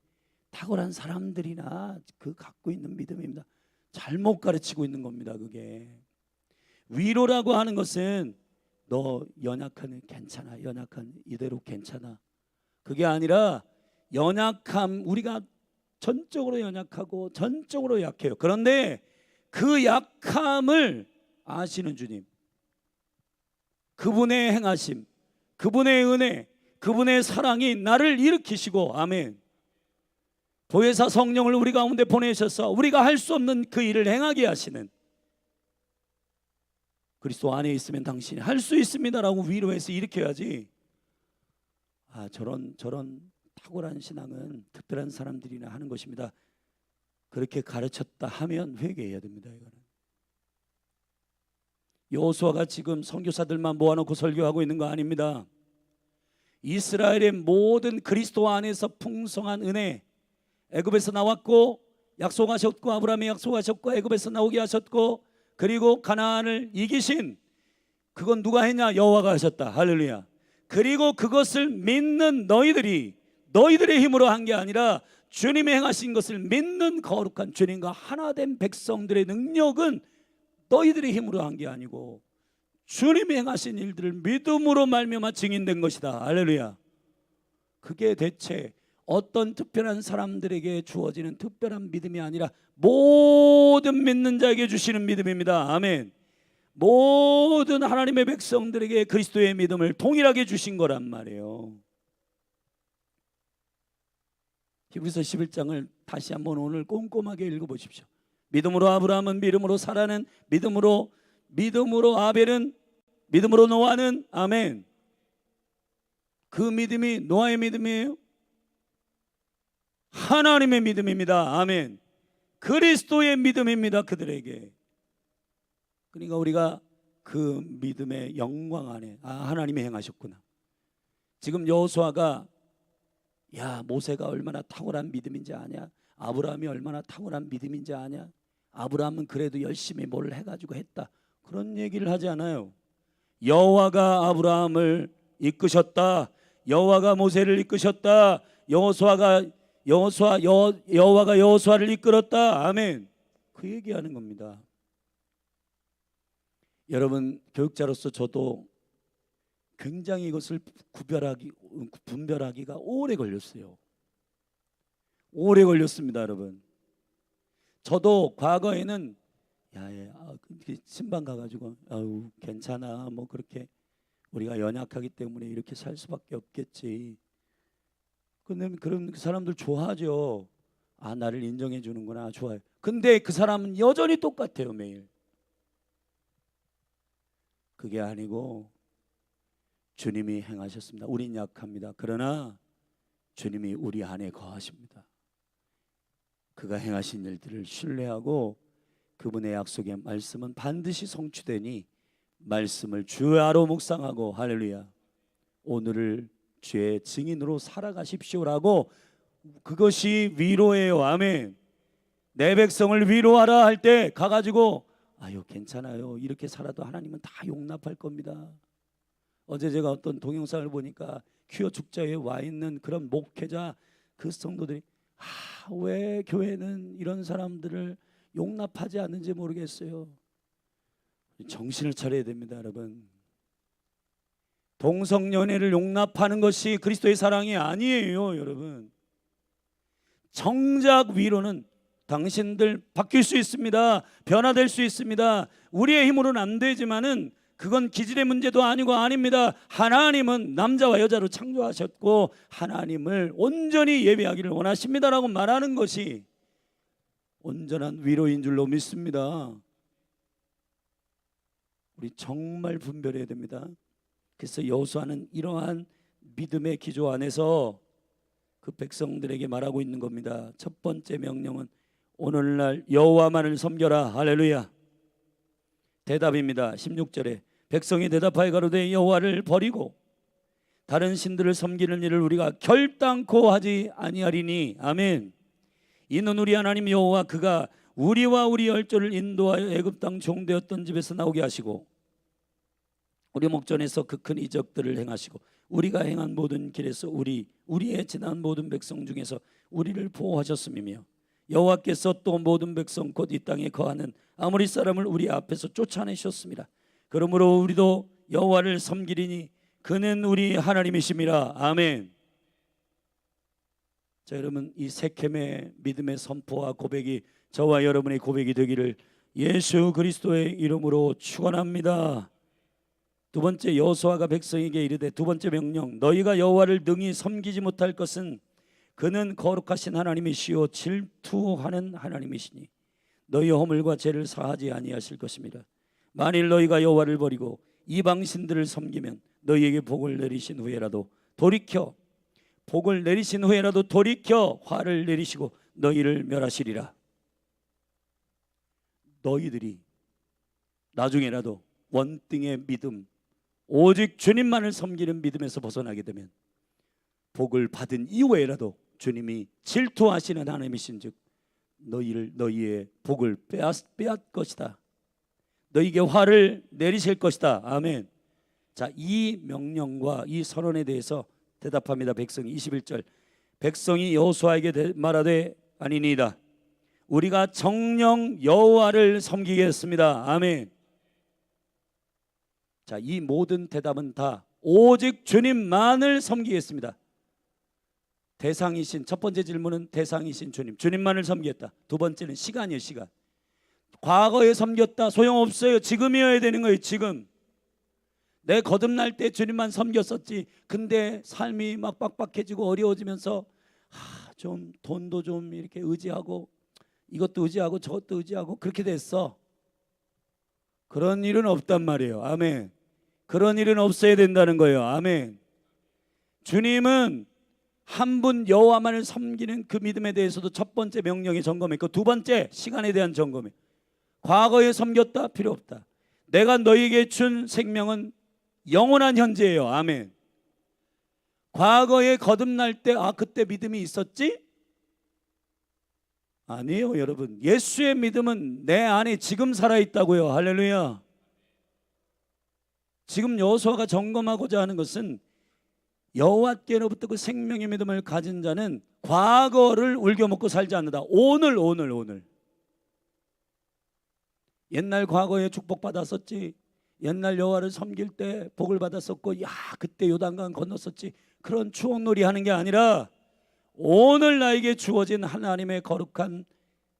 A: 탁월한 사람들이나 그 갖고 있는 믿음입니다. 잘못 가르치고 있는 겁니다. 그게 위로라고 하는 것은 너 연약한 괜찮아, 연약한 이대로 괜찮아, 그게 아니라 연약함, 우리가 전적으로 연약하고 전적으로 약해요. 그런데 그 약함을 아시는 주님, 그분의 행하심, 그분의 은혜, 그분의 사랑이 나를 일으키시고, 아멘, 보혜사 성령을 우리 가운데 보내셔서 우리가 할 수 없는 그 일을 행하게 하시는, 그리스도 안에 있으면 당신이 할 수 있습니다라고 위로해서 일으켜야지. 저런 탁월한 신앙은 특별한 사람들이나 하는 것입니다, 그렇게 가르쳤다 하면 회개해야 됩니다. 이거는 여호수아가 지금 선교사들만 모아놓고 설교하고 있는 거 아닙니다. 이스라엘의 모든 그리스도 안에서 풍성한 은혜, 애굽에서 나왔고 약속하셨고, 아브라함이 약속하셨고, 애굽에서 나오게 하셨고, 그리고 가나안을 이기신, 그건 누가 했냐? 여호와가 하셨다. 할렐루야. 그리고 그것을 믿는 너희들의 힘으로 한 게 아니라 주님이 행하신 것을 믿는 거룩한 주님과 하나 된 백성들의 능력은 너희들의 힘으로 한 게 아니고 주님이 행하신 일들을 믿음으로 말미암아 증인된 것이다. 할렐루야. 그게 대체 어떤 특별한 사람들에게 주어지는 특별한 믿음이 아니라 모든 믿는 자에게 주시는 믿음입니다. 아멘. 모든 하나님의 백성들에게 그리스도의 믿음을 동일하게 주신 거란 말이에요. 히브리서 11장을 다시 한번 오늘 꼼꼼하게 읽어보십시오. 믿음으로 아브라함은, 믿음으로 사라는, 믿음으로 아벨은, 믿음으로 노아는, 아멘, 그 믿음이 노아의 믿음이에요? 하나님의 믿음입니다. 아멘. 그리스도의 믿음입니다. 그들에게. 그러니까 우리가 그 믿음의 영광 안에 하나님이 행하셨구나. 지금 여호수아가 모세가 얼마나 탁월한 믿음인지 아냐? 아브라함이 얼마나 탁월한 믿음인지 아냐? 아브라함은 그래도 열심히 뭘 해가지고 했다, 그런 얘기를 하지 않아요. 여호와가 아브라함을 이끄셨다, 여호와가 모세를 이끄셨다, 여호와가 여호수아를 이끌었다. 아멘. 그 얘기하는 겁니다. 여러분, 교육자로서 저도 굉장히 이것을 분별하기가 오래 걸렸어요. 오래 걸렸습니다, 여러분. 저도 과거에는 신방 가가지고 괜찮아, 뭐 그렇게 우리가 연약하기 때문에 이렇게 살 수밖에 없겠지. 근데 그런 사람들 좋아하죠. 나를 인정해 주는구나, 좋아요. 근데 그 사람은 여전히 똑같아요, 매일. 그게 아니고 주님이 행하셨습니다. 우린 약합니다. 그러나 주님이 우리 안에 거하십니다. 그가 행하신 일들을 신뢰하고 그분의 약속의 말씀은 반드시 성취되니 말씀을 주야로 묵상하고, 할렐루야, 오늘을 주의 증인으로 살아가십시오라고, 그것이 위로예요. 아멘. 내 백성을 위로하라 할 때 가가지고 괜찮아요, 이렇게 살아도 하나님은 다 용납할 겁니다. 어제 제가 어떤 동영상을 보니까 퀴어 축제에 와 있는 그런 목회자, 그 성도들이 왜 교회는 이런 사람들을 용납하지 않는지 모르겠어요. 정신을 차려야 됩니다, 여러분. 동성연애를 용납하는 것이 그리스도의 사랑이 아니에요, 여러분. 정작 위로는 당신들 바뀔 수 있습니다. 변화될 수 있습니다. 우리의 힘으로는 안 되지만은 그건 기질의 문제도 아니고 아닙니다. 하나님은 남자와 여자로 창조하셨고 하나님을 온전히 예배하기를 원하십니다라고 말하는 것이 온전한 위로인 줄로 믿습니다. 우리 정말 분별해야 됩니다. 그래서 여호수아는 이러한 믿음의 기조 안에서 그 백성들에게 말하고 있는 겁니다. 첫 번째 명령은 오늘날 여호와만을 섬겨라. 할렐루야. 대답입니다. 16절에 백성이 대답하여 가로되 여호와를 버리고 다른 신들을 섬기는 일을 우리가 결단코 하지 아니하리니. 아멘. 이는 우리 하나님 여호와 그가 우리와 우리 열조를 인도하여 애굽 땅 종되었던 집에서 나오게 하시고 우리 목전에서 그 큰 이적들을 행하시고 우리가 행한 모든 길에서 우리의 지난 모든 백성 중에서 우리를 보호하셨음이며 여호와께서 또 모든 백성 곧 이 땅에 거하는 아모리 사람을 우리 앞에서 쫓아내셨습니다. 그러므로 우리도 여호와를 섬기리니 그는 우리 하나님이심이라. 아멘. 자, 여러분, 이 세켐의 믿음의 선포와 고백이 저와 여러분의 고백이 되기를 예수 그리스도의 이름으로 축원합니다. 두 번째, 여호수아가 백성에게 이르되, 두 번째 명령, 너희가 여호와를 능히 섬기지 못할 것은 그는 거룩하신 하나님이시요 질투하는 하나님이시니 너희 허물과 죄를 사하지 아니하실 것입니다. 만일 너희가 여호와를 버리고 이방 신들을 섬기면 너희에게 복을 내리신 후에라도 돌이켜 화를 내리시고 너희를 멸하시리라. 너희들이 나중에라도 원등의 믿음, 오직 주님만을 섬기는 믿음에서 벗어나게 되면 복을 받은 이후에라도 주님이 질투하시는 하나님이신즉 너희의 복을 빼앗 것이다. 너희에게 화를 내리실 것이다. 아멘. 자, 이 명령과 이 선언에 대해서 대답합니다. 백성이 21절, 백성이 여호수아에게 말하되 아니니이다. 우리가 정녕 여호와를 섬기겠습니다. 아멘. 자, 이 모든 대답은 다 오직 주님만을 섬기겠습니다. 대상이신, 첫 번째 질문은 대상이신 주님만을 섬기겠다. 두 번째는 시간이에요. 시간. 과거에 섬겼다, 소용없어요. 지금이어야 되는 거예요. 지금. 내 거듭날 때 주님만 섬겼었지. 근데 삶이 막 빡빡해지고 어려워지면서 좀 돈도 좀 이렇게 의지하고 이것도 의지하고 저것도 의지하고 그렇게 됐어. 그런 일은 없단 말이에요. 아멘. 그런 일은 없어야 된다는 거예요. 아멘. 주님은 한 분 여호와만을 섬기는 그 믿음에 대해서도 첫 번째 명령이 점검했고, 두 번째 시간에 대한 점검이, 과거에 섬겼다, 필요 없다. 내가 너희에게 준 생명은 영원한 현재예요. 아멘. 과거에 거듭날 때 그때 믿음이 있었지? 아니에요, 여러분. 예수의 믿음은 내 안에 지금 살아있다고요. 할렐루야. 지금 여호수아가 점검하고자 하는 것은, 여호와께로부터 그 생명의 믿음을 가진 자는 과거를 울겨먹고 살지 않는다. 오늘. 옛날 과거에 축복받았었지. 옛날 여호와를 섬길 때 복을 받았었고, 그때 요단강 건넜었지. 그런 추억놀이 하는 게 아니라 오늘 나에게 주어진 하나님의 거룩한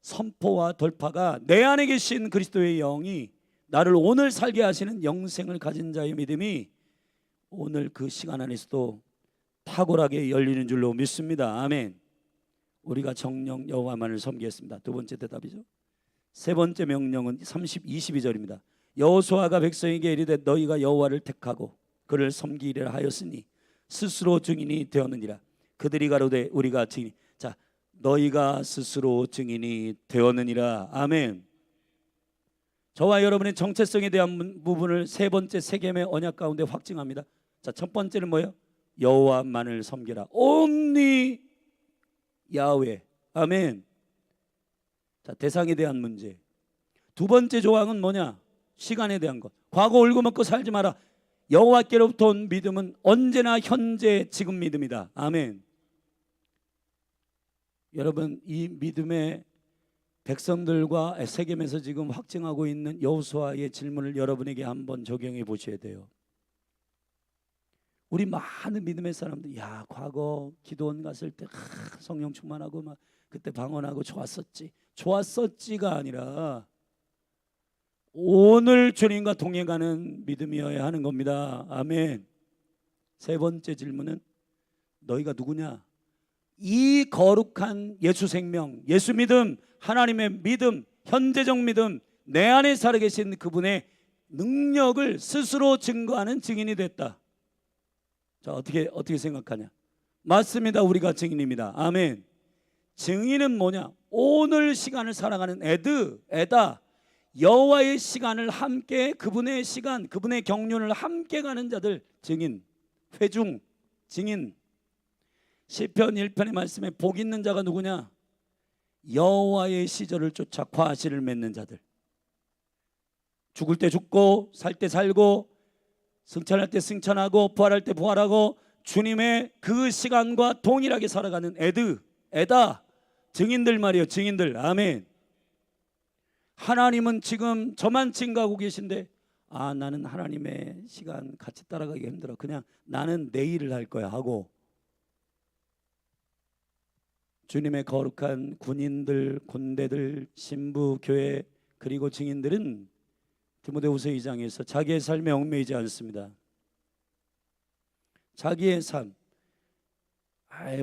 A: 선포와 돌파가, 내 안에 계신 그리스도의 영이 나를 오늘 살게 하시는 영생을 가진 자의 믿음이 오늘 그 시간 안에서도 탁월하게 열리는 줄로 믿습니다. 아멘. 우리가 정녕 여호와만을 섬기겠습니다. 두 번째 대답이죠. 세 번째 명령은 22절입니다. 여호수아가 백성에게 이르되 너희가 여호와를 택하고 그를 섬기리라 하였으니 스스로 증인이 되었느니라. 그들이 가로되 우리가 증인. 자, 너희가 스스로 증인이 되었느니라. 아멘. 저와 여러분의 정체성에 대한 부분을 세 번째 세겜의 언약 가운데 확증합니다. 자, 첫 번째는 뭐예요? 여호와만을 섬겨라. Only 야훼. 아멘. 자, 대상에 대한 문제. 두 번째 조항은 뭐냐? 시간에 대한 것. 과거 울고 먹고 살지 마라. 여호와께로부터 온 믿음은 언제나 현재 지금 믿음이다. 아멘. 여러분, 이 믿음의 백성들과 세겜에서 지금 확증하고 있는 여호수아의 질문을 여러분에게 한번 적용해 보셔야 돼요. 우리 많은 믿음의 사람들, 과거 기도원 갔을 때 성령 충만하고 막 그때 방언하고 좋았었지가 아니라 오늘 주님과 동행하는 믿음이어야 하는 겁니다. 아멘. 세 번째 질문은 너희가 누구냐? 이 거룩한 예수 생명, 예수 믿음, 하나님의 믿음, 현재적 믿음, 내 안에 살아계신 그분의 능력을 스스로 증거하는 증인이 됐다. 자, 어떻게 생각하냐? 맞습니다. 우리가 증인입니다. 아멘. 증인은 뭐냐? 오늘 시간을 살아가는 에다, 여호와의 시간을 함께, 그분의 시간, 그분의 경륜을 함께 가는 자들, 증인, 회중, 증인. 시편 1편의 말씀에 복 있는 자가 누구냐? 여호와의 시절을 쫓아 과실을 맺는 자들. 죽을 때 죽고 살 때 살고 승천할 때 승천하고 부활할 때 부활하고 주님의 그 시간과 동일하게 살아가는 에다, 증인들 말이에요. 증인들. 아멘. 하나님은 지금 저만 증거하고 계신데 나는 하나님의 시간 같이 따라가기 힘들어. 그냥 나는 내 일을 할 거야 하고, 주님의 거룩한 군인들, 군대들, 신부, 교회, 그리고 증인들은 디모데후서 2장에서 자기의 삶에 얽매이지 않습니다. 자기의 삶,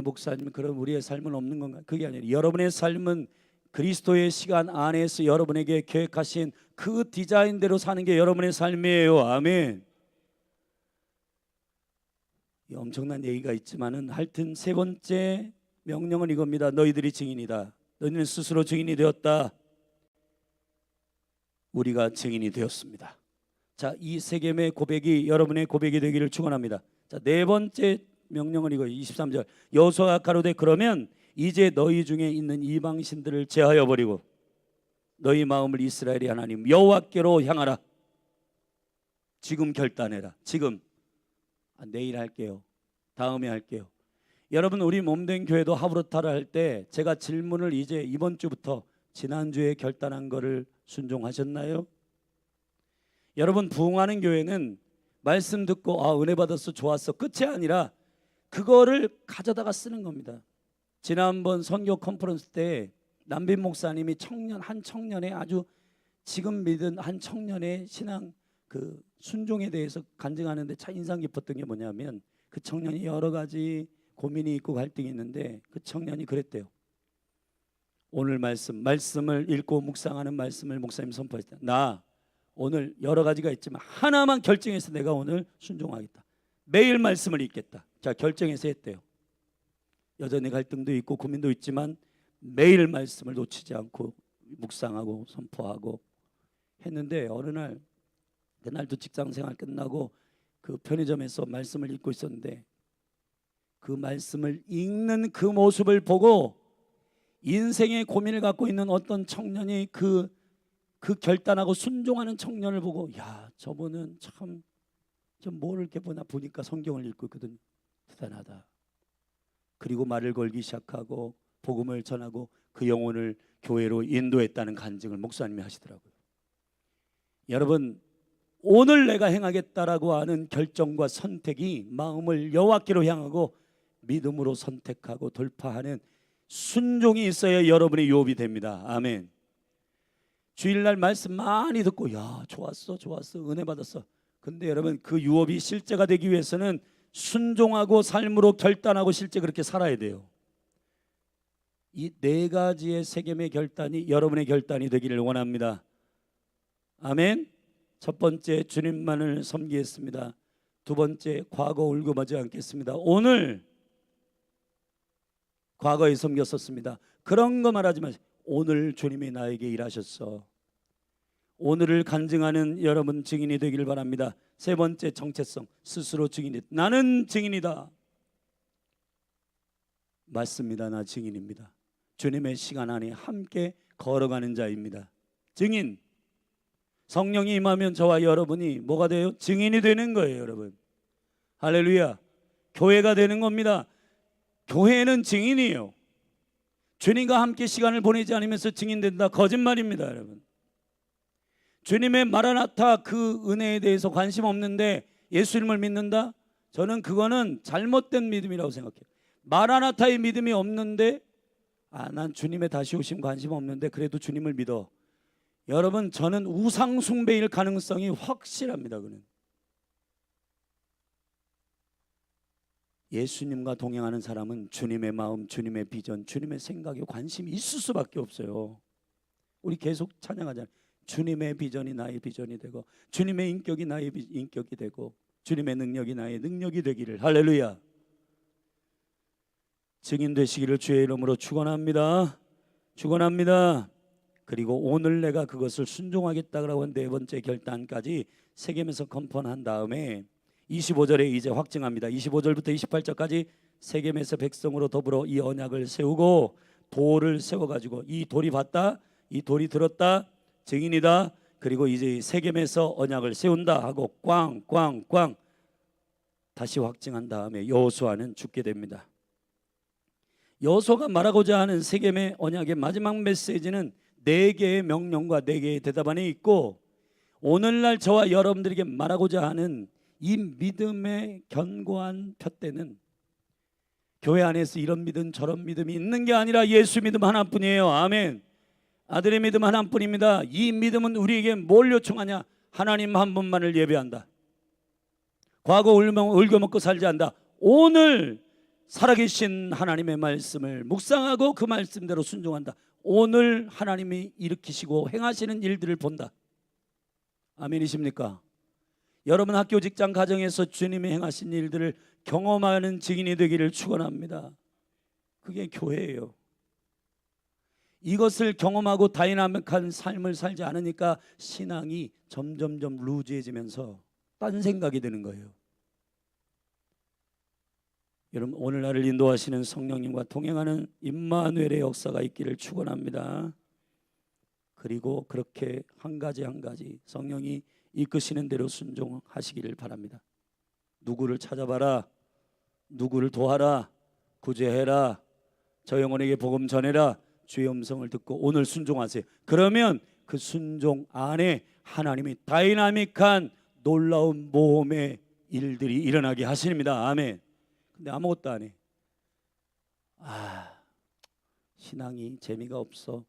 A: 목사님 그럼 우리의 삶은 없는 건가? 그게 아니라 여러분의 삶은 그리스도의 시간 안에서 여러분에게 계획하신 그 디자인대로 사는 게 여러분의 삶이에요. 아멘. 엄청난 얘기가 있지만은 하여튼 세 번째 명령은 이겁니다. 너희들이 증인이다. 너희는 스스로 증인이 되었다. 우리가 증인이 되었습니다. 자, 이 세겜의 고백이 여러분의 고백이 되기를 축원합니다. 자, 네 번째 명령은 이거 23절. 여호수아가 가로되 그러면 이제 너희 중에 있는 이방신들을 제하여 버리고 너희 마음을 이스라엘의 하나님 여호와께로 향하라. 지금 결단해라. 지금. 내일 할게요. 다음에 할게요. 여러분, 우리 몸된 교회도 하브르타를 할 때 제가 질문을 이제 이번 주부터 지난주에 결단한 거를 순종하셨나요? 여러분, 부흥하는 교회는 말씀 듣고 은혜 받았어, 좋았어, 끝이 아니라 그거를 가져다가 쓰는 겁니다. 지난번 선교 컨퍼런스 때 남빈 목사님이 한 청년의 아주 지금 믿은 한 청년의 신앙 그 순종에 대해서 간증하는데 참 인상 깊었던 게 뭐냐면 그 청년이 여러 가지 고민이 있고 갈등이 있는데 그 청년이 그랬대요. 오늘 말씀을 읽고 묵상하는 말씀을 목사님 선포했다. 나 오늘 여러 가지가 있지만 하나만 결정해서 내가 오늘 순종하겠다. 매일 말씀을 읽겠다. 자, 결정해서 했대요. 여전히 갈등도 있고 고민도 있지만 매일 말씀을 놓치지 않고 묵상하고 선포하고 했는데 어느 날 그날도 직장생활 끝나고 그 편의점에서 말씀을 읽고 있었는데 그 말씀을 읽는 그 모습을 보고 인생의 고민을 갖고 있는 어떤 청년이 그 결단하고 순종하는 청년을 보고 야, 저분은 참 좀 뭘 이렇게 보니까 성경을 읽고 있거든요. 대단하다. 그리고 말을 걸기 시작하고 복음을 전하고 그 영혼을 교회로 인도했다는 간증을 목사님이 하시더라고요. 여러분, 오늘 내가 행하겠다라고 하는 결정과 선택이 마음을 여호와께로 향하고 믿음으로 선택하고 돌파하는 순종이 있어야 여러분의 유업이 됩니다. 아멘. 주일날 말씀 많이 듣고 야, 좋았어 은혜 받았어. 근데 여러분, 그 유업이 실제가 되기 위해서는 순종하고 삶으로 결단하고 실제 그렇게 살아야 돼요. 이 네 가지의 세겜의 결단이 여러분의 결단이 되기를 원합니다. 아멘. 첫 번째, 주님만을 섬기겠습니다. 두 번째, 과거 울고 마지 않겠습니다. 오늘 과거에 섬겼었습니다. 그런 거 말하지 마세요. 오늘 주님이 나에게 일하셨어. 오늘을 간증하는 여러분 증인이 되기를 바랍니다. 세 번째, 정체성. 스스로 증인이. 나는 증인이다. 맞습니다. 나 증인입니다. 주님의 시간 안에 함께 걸어가는 자입니다. 증인. 성령이 임하면 저와 여러분이 뭐가 돼요? 증인이 되는 거예요, 여러분. 할렐루야. 교회가 되는 겁니다. 교회는 증인이에요. 주님과 함께 시간을 보내지 않으면서 증인된다. 거짓말입니다, 여러분. 주님의 마라나타 그 은혜에 대해서 관심 없는데 예수님을 믿는다? 저는 그거는 잘못된 믿음이라고 생각해요. 마라나타의 믿음이 없는데 난 주님의 다시 오심 관심 없는데 그래도 주님을 믿어. 여러분, 저는 우상 숭배일 가능성이 확실합니다. 그는 예수님과 동행하는 사람은 주님의 마음, 주님의 비전, 주님의 생각에 관심이 있을 수밖에 없어요. 우리 계속 찬양하잖아요. 주님의 비전이 나의 비전이 되고 주님의 인격이 나의 인격이 되고 주님의 능력이 나의 능력이 되기를. 할렐루야. 증인 되시기를 주의 이름으로 축원합니다. 축원합니다. 그리고 오늘 내가 그것을 순종하겠다라고 한 네 번째 결단까지 세겜에서 컨퍼한 다음에 25절에 이제 확증합니다. 25절부터 28절까지 세겜에서 백성으로 더불어 이 언약을 세우고 돌을 세워가지고 이 돌이 봤다, 이 돌이 들었다, 증인이다. 그리고 이제 세겜에서 언약을 세운다 하고 꽝꽝꽝 다시 확증한 다음에 여호수아는 죽게 됩니다. 여호수아가 말하고자 하는 세겜의 언약의 마지막 메시지는 네 개의 명령과 네 개의 대답 안에 있고 오늘날 저와 여러분들에게 말하고자 하는 이 믿음의 견고한 푯대는 교회 안에서 이런 믿음 저런 믿음이 있는 게 아니라 예수 믿음 하나뿐이에요. 아멘. 아들의 믿음 하나뿐입니다. 이 믿음은 우리에게 뭘 요청하냐? 하나님 한 분만을 예배한다. 과거 울겨 먹고 살지 않는다. 오늘 살아계신 하나님의 말씀을 묵상하고 그 말씀대로 순종한다. 오늘 하나님이 일으키시고 행하시는 일들을 본다. 아멘이십니까? 여러분 학교, 직장, 가정에서 주님이 행하신 일들을 경험하는 증인이 되기를 축원합니다. 그게 교회예요. 이것을 경험하고 다이나믹한 삶을 살지 않으니까 신앙이 점점점 루즈해지면서 딴 생각이 드는 거예요. 여러분 오늘날을 인도하시는 성령님과 동행하는 임마누엘의 역사가 있기를 축원합니다. 그리고 그렇게 한 가지 한 가지 성령이 이끄시는 대로 순종하시기를 바랍니다. 누구를 찾아봐라, 누구를 도와라, 구제해라, 저 영혼에게 복음 전해라, 주의 음성을 듣고 오늘 순종하세요. 그러면 그 순종 안에 하나님이 다이나믹한 놀라운 모험의 일들이 일어나게 하십니다. 아멘. 근데 아무것도 안 해. 신앙이 재미가 없어.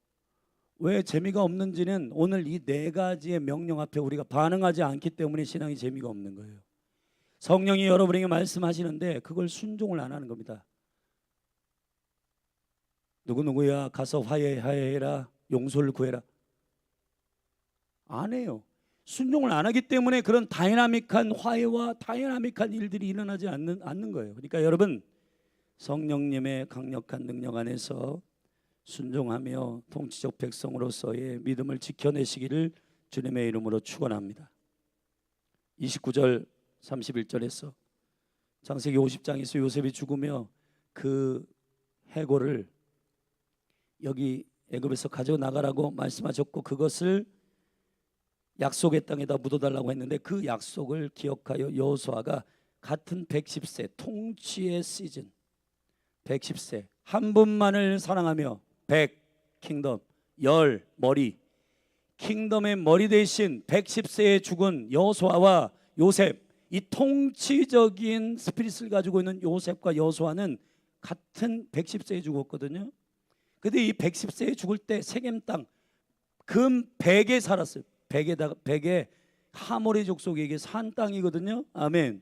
A: 왜 재미가 없는지는 오늘 이 네 가지의 명령 앞에 우리가 반응하지 않기 때문에 신앙이 재미가 없는 거예요. 성령이 여러분에게 말씀하시는데 그걸 순종을 안 하는 겁니다. 누구누구야 가서 화해해라, 용서를 구해라. 안 해요. 순종을 안 하기 때문에 그런 다이나믹한 화해와 다이나믹한 일들이 일어나지 않는 거예요. 그러니까 여러분 성령님의 강력한 능력 안에서 순종하며 통치적 백성으로서의 믿음을 지켜내시기를 주님의 이름으로 축원합니다. 29절 31절에서 창세기 50장에서 요셉이 죽으며 그 해골을 여기 애굽에서 가져 나가라고 말씀하셨고 그것을 약속의 땅에다 묻어달라고 했는데 그 약속을 기억하여 여호수아가 같은 110세 통치의 시즌 110세 한 분만을 사랑하며 100 킹덤 10 머리 킹덤의 머리 대신 110세에 죽은 여호수아와 요셉 이 통치적인 스피릿을 가지고 있는 요셉과 여호수아는 같은 110세에 죽었거든요. 근데 이 110세에 죽을 때 세겜 땅 금 100에 살았어요. 100에 하모리 족속에게 산 땅이거든요. 아멘.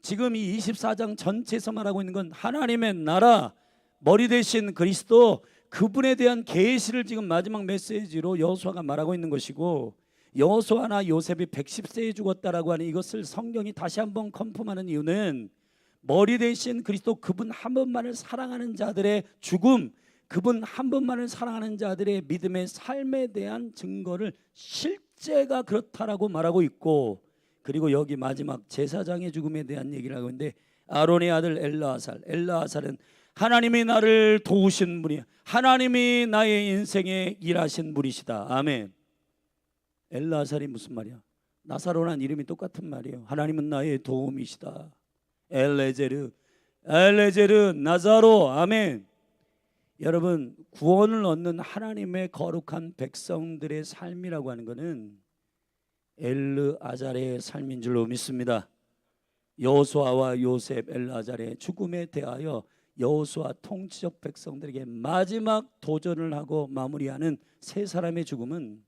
A: 지금 이 24장 전체에서 말하고 있는 건 하나님의 나라 머리 대신 그리스도 그분에 대한 계시를 지금 마지막 메시지로 여호수아가 말하고 있는 것이고 여호수아나 요셉이 110세에 죽었다라고 하는 이것을 성경이 다시 한번 컨펌하는 이유는 머리 대신 그리스도 그분 한 분만을 사랑하는 자들의 죽음 그분 한 분만을 사랑하는 자들의 믿음의 삶에 대한 증거를 실제가 그렇다라고 말하고 있고 그리고 여기 마지막 제사장의 죽음에 대한 얘기를 하고 있는데 아론의 아들 엘르아살은 하나님이 나를 도우신 분이야. 하나님이 나의 인생에 일하신 분이시다. 아멘. 엘르아살이 무슨 말이야? 나사로란 이름이 똑같은 말이에요. 하나님은 나의 도움이시다. 엘레제르 나사로. 아멘. 여러분 구원을 얻는 하나님의 거룩한 백성들의 삶이라고 하는 것은 엘르아잘의 삶인 줄로 믿습니다. 여호수아와 요셉 엘르아잘의 죽음에 대하여 여호수아 통치적 백성들에게 마지막 도전을 하고 마무리하는 세 사람의 죽음은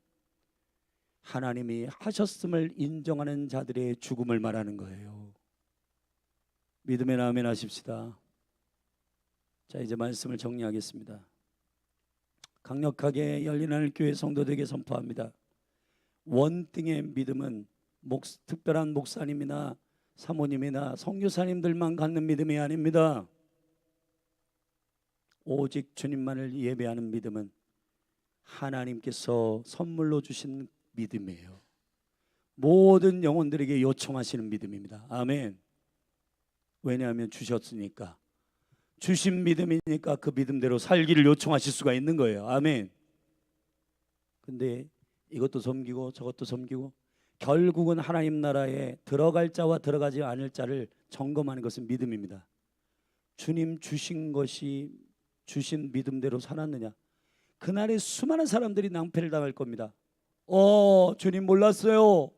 A: 하나님이 하셨음을 인정하는 자들의 죽음을 말하는 거예요. 믿음의 아멘 하십시다. 자 이제 말씀을 정리하겠습니다. 강력하게 열린 하늘 교회 성도들에게 선포합니다. 원등의 믿음은 특별한 목사님이나 사모님이나 선교사님들만 갖는 믿음이 아닙니다. 오직 주님만을 예배하는 믿음은 하나님께서 선물로 주신 믿음이에요. 모든 영혼들에게 요청하시는 믿음입니다. 아멘. 왜냐하면 주셨으니까 주신 믿음이니까 그 믿음대로 살기를 요청하실 수가 있는 거예요. 아멘. 근데 이것도 섬기고 저것도 섬기고 결국은 하나님 나라에 들어갈 자와 들어가지 않을 자를 점검하는 것은 믿음입니다. 주님 주신 것이 주신 믿음대로 살았느냐. 그날에 수많은 사람들이 낭패를 당할 겁니다. 주님 몰랐어요.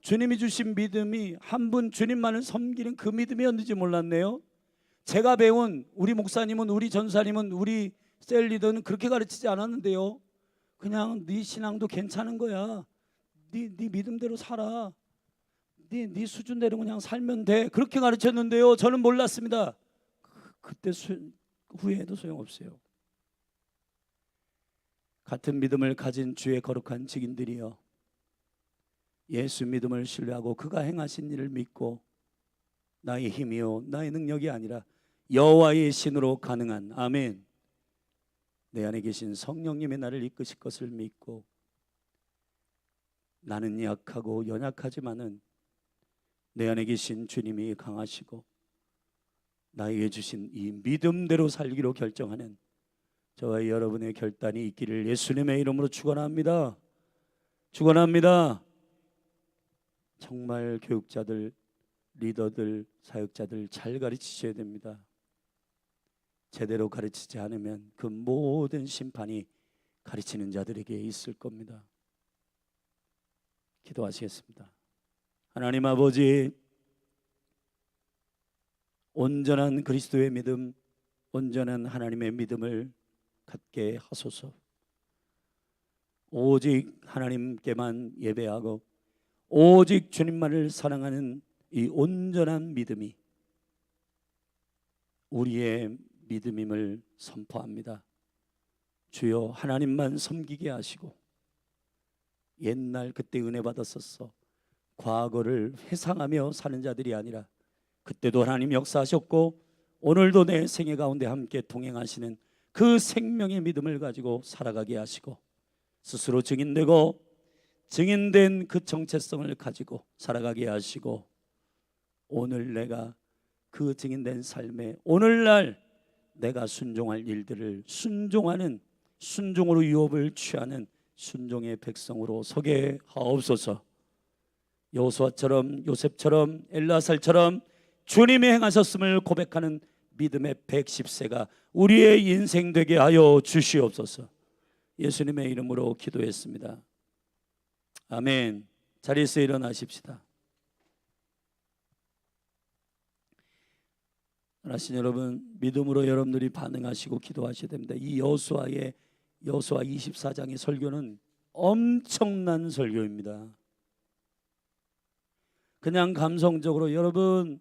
A: 주님이 주신 믿음이 한 분 주님만을 섬기는 그 믿음이었는지 몰랐네요. 제가 배운 우리 목사님은 우리 전사님은 우리 셀리더는 그렇게 가르치지 않았는데요. 그냥 네 신앙도 괜찮은 거야. 네 믿음대로 살아. 네 수준대로 그냥 살면 돼. 그렇게 가르쳤는데요. 저는 몰랐습니다. 그때 후회해도 소용없어요. 같은 믿음을 가진 주의 거룩한 증인들이여, 예수 믿음을 신뢰하고 그가 행하신 일을 믿고 나의 힘이요 나의 능력이 아니라 여호와의 신으로 가능한, 아멘, 내 안에 계신 성령님의 나를 이끄실 것을 믿고, 나는 약하고 연약하지만은 내 안에 계신 주님이 강하시고 나에게 주신 이 믿음대로 살기로 결정하는 저와 여러분의 결단이 있기를 예수님의 이름으로 축원합니다. 축원합니다. 정말 교육자들, 리더들, 사역자들 잘 가르치셔야 됩니다. 제대로 가르치지 않으면 그 모든 심판이 가르치는 자들에게 있을 겁니다. 기도하시겠습니다. 하나님 아버지, 온전한 그리스도의 믿음, 온전한 하나님의 믿음을 갖게 하소서. 오직 하나님께만 예배하고 오직 주님만을 사랑하는 이 온전한 믿음이 우리의 믿음임을 선포합니다. 주여, 하나님만 섬기게 하시고 옛날 그때 은혜 받았었어 과거를 회상하며 사는 자들이 아니라 그때도 하나님 역사하셨고 오늘도 내 생애 가운데 함께 동행하시는 그 생명의 믿음을 가지고 살아가게 하시고, 스스로 증인되고 증인된 그 정체성을 가지고 살아가게 하시고, 오늘 내가 그 증인된 삶에 오늘날 내가 순종할 일들을 순종하는, 순종으로 유업을 취하는 순종의 백성으로 서게 하옵소서. 여호수아처럼, 요셉처럼, 엘라살처럼 주님이 행하셨음을 고백하는 믿음의 110세가 우리의 인생 되게 하여 주시옵소서. 예수님의 이름으로 기도했습니다. 아멘. 자리에서 일어나십시다. 하신 여러분, 믿음으로 여러분들이 반응하시고 기도하셔야 됩니다. 이 여호수아 24장의 설교는 엄청난 설교입니다. 그냥 감성적으로 여러분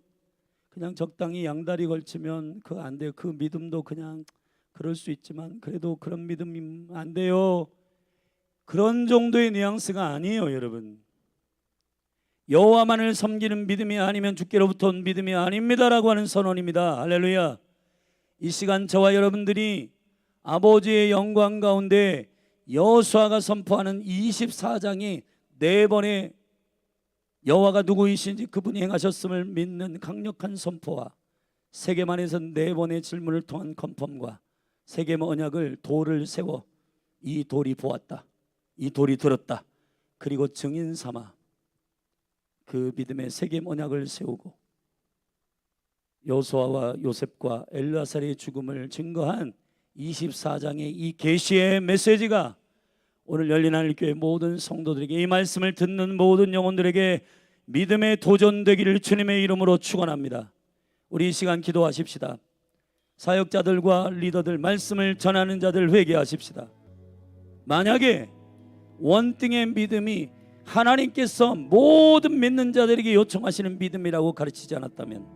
A: 그냥 적당히 양다리 걸치면 그거 안 돼요. 그 믿음도 그냥 그럴 수 있지만 그래도 그런 믿음이 안 돼요. 그런 정도의 뉘앙스가 아니에요, 여러분. 여호와만을 섬기는 믿음이 아니면 주께로부터 온 믿음이 아닙니다라고 하는 선언입니다. 할렐루야. 이 시간 저와 여러분들이 아버지의 영광 가운데 여호수아가 선포하는 24장이 4번의 여호와가 누구이신지 그분이 행하셨음을 믿는 강력한 선포와 세계만에서 4번의 질문을 통한 컨펌과 세계 언약을 돌을 세워 이 돌이 보았다, 이 돌이 들었다, 그리고 증인 삼아 그 믿음의 세계 언약을 세우고 여호수아와 요셉과 엘르아살의 죽음을 증거한 24장의 이 계시의 메시지가 오늘 열린 하늘교회 모든 성도들에게, 이 말씀을 듣는 모든 영혼들에게 믿음의 도전되기를 주님의 이름으로 축원합니다. 우리 이 시간 기도하십시다. 사역자들과 리더들, 말씀을 전하는 자들 회개하십시다. 만약에 원등의 믿음이 하나님께서 모든 믿는 자들에게 요청하시는 믿음이라고 가르치지 않았다면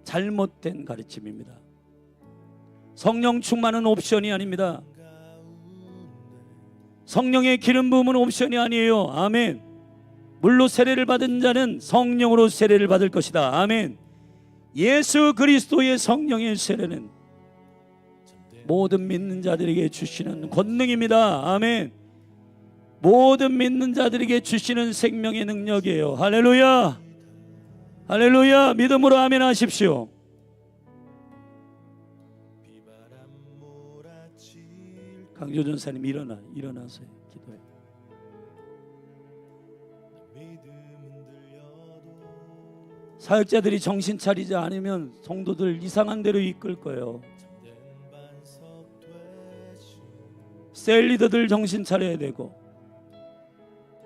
A: 잘못된 가르침입니다. 성령 충만은 옵션이 아닙니다. 성령의 기름 부음은 옵션이 아니에요. 아멘. 물로 세례를 받은 자는 성령으로 세례를 받을 것이다. 아멘. 예수 그리스도의 성령의 세례는 모든 믿는 자들에게 주시는 권능입니다. 아멘. 모든 믿는 자들에게 주시는 생명의 능력이에요. 할렐루야. 할렐루야. 믿음으로 아멘 하십시오. 강조 전사님 일어나서 기도해. 사역자들이 정신 차리지 않으면 성도들 이상한 대로 이끌 거예요. 셀 리더들 정신 차려야 되고,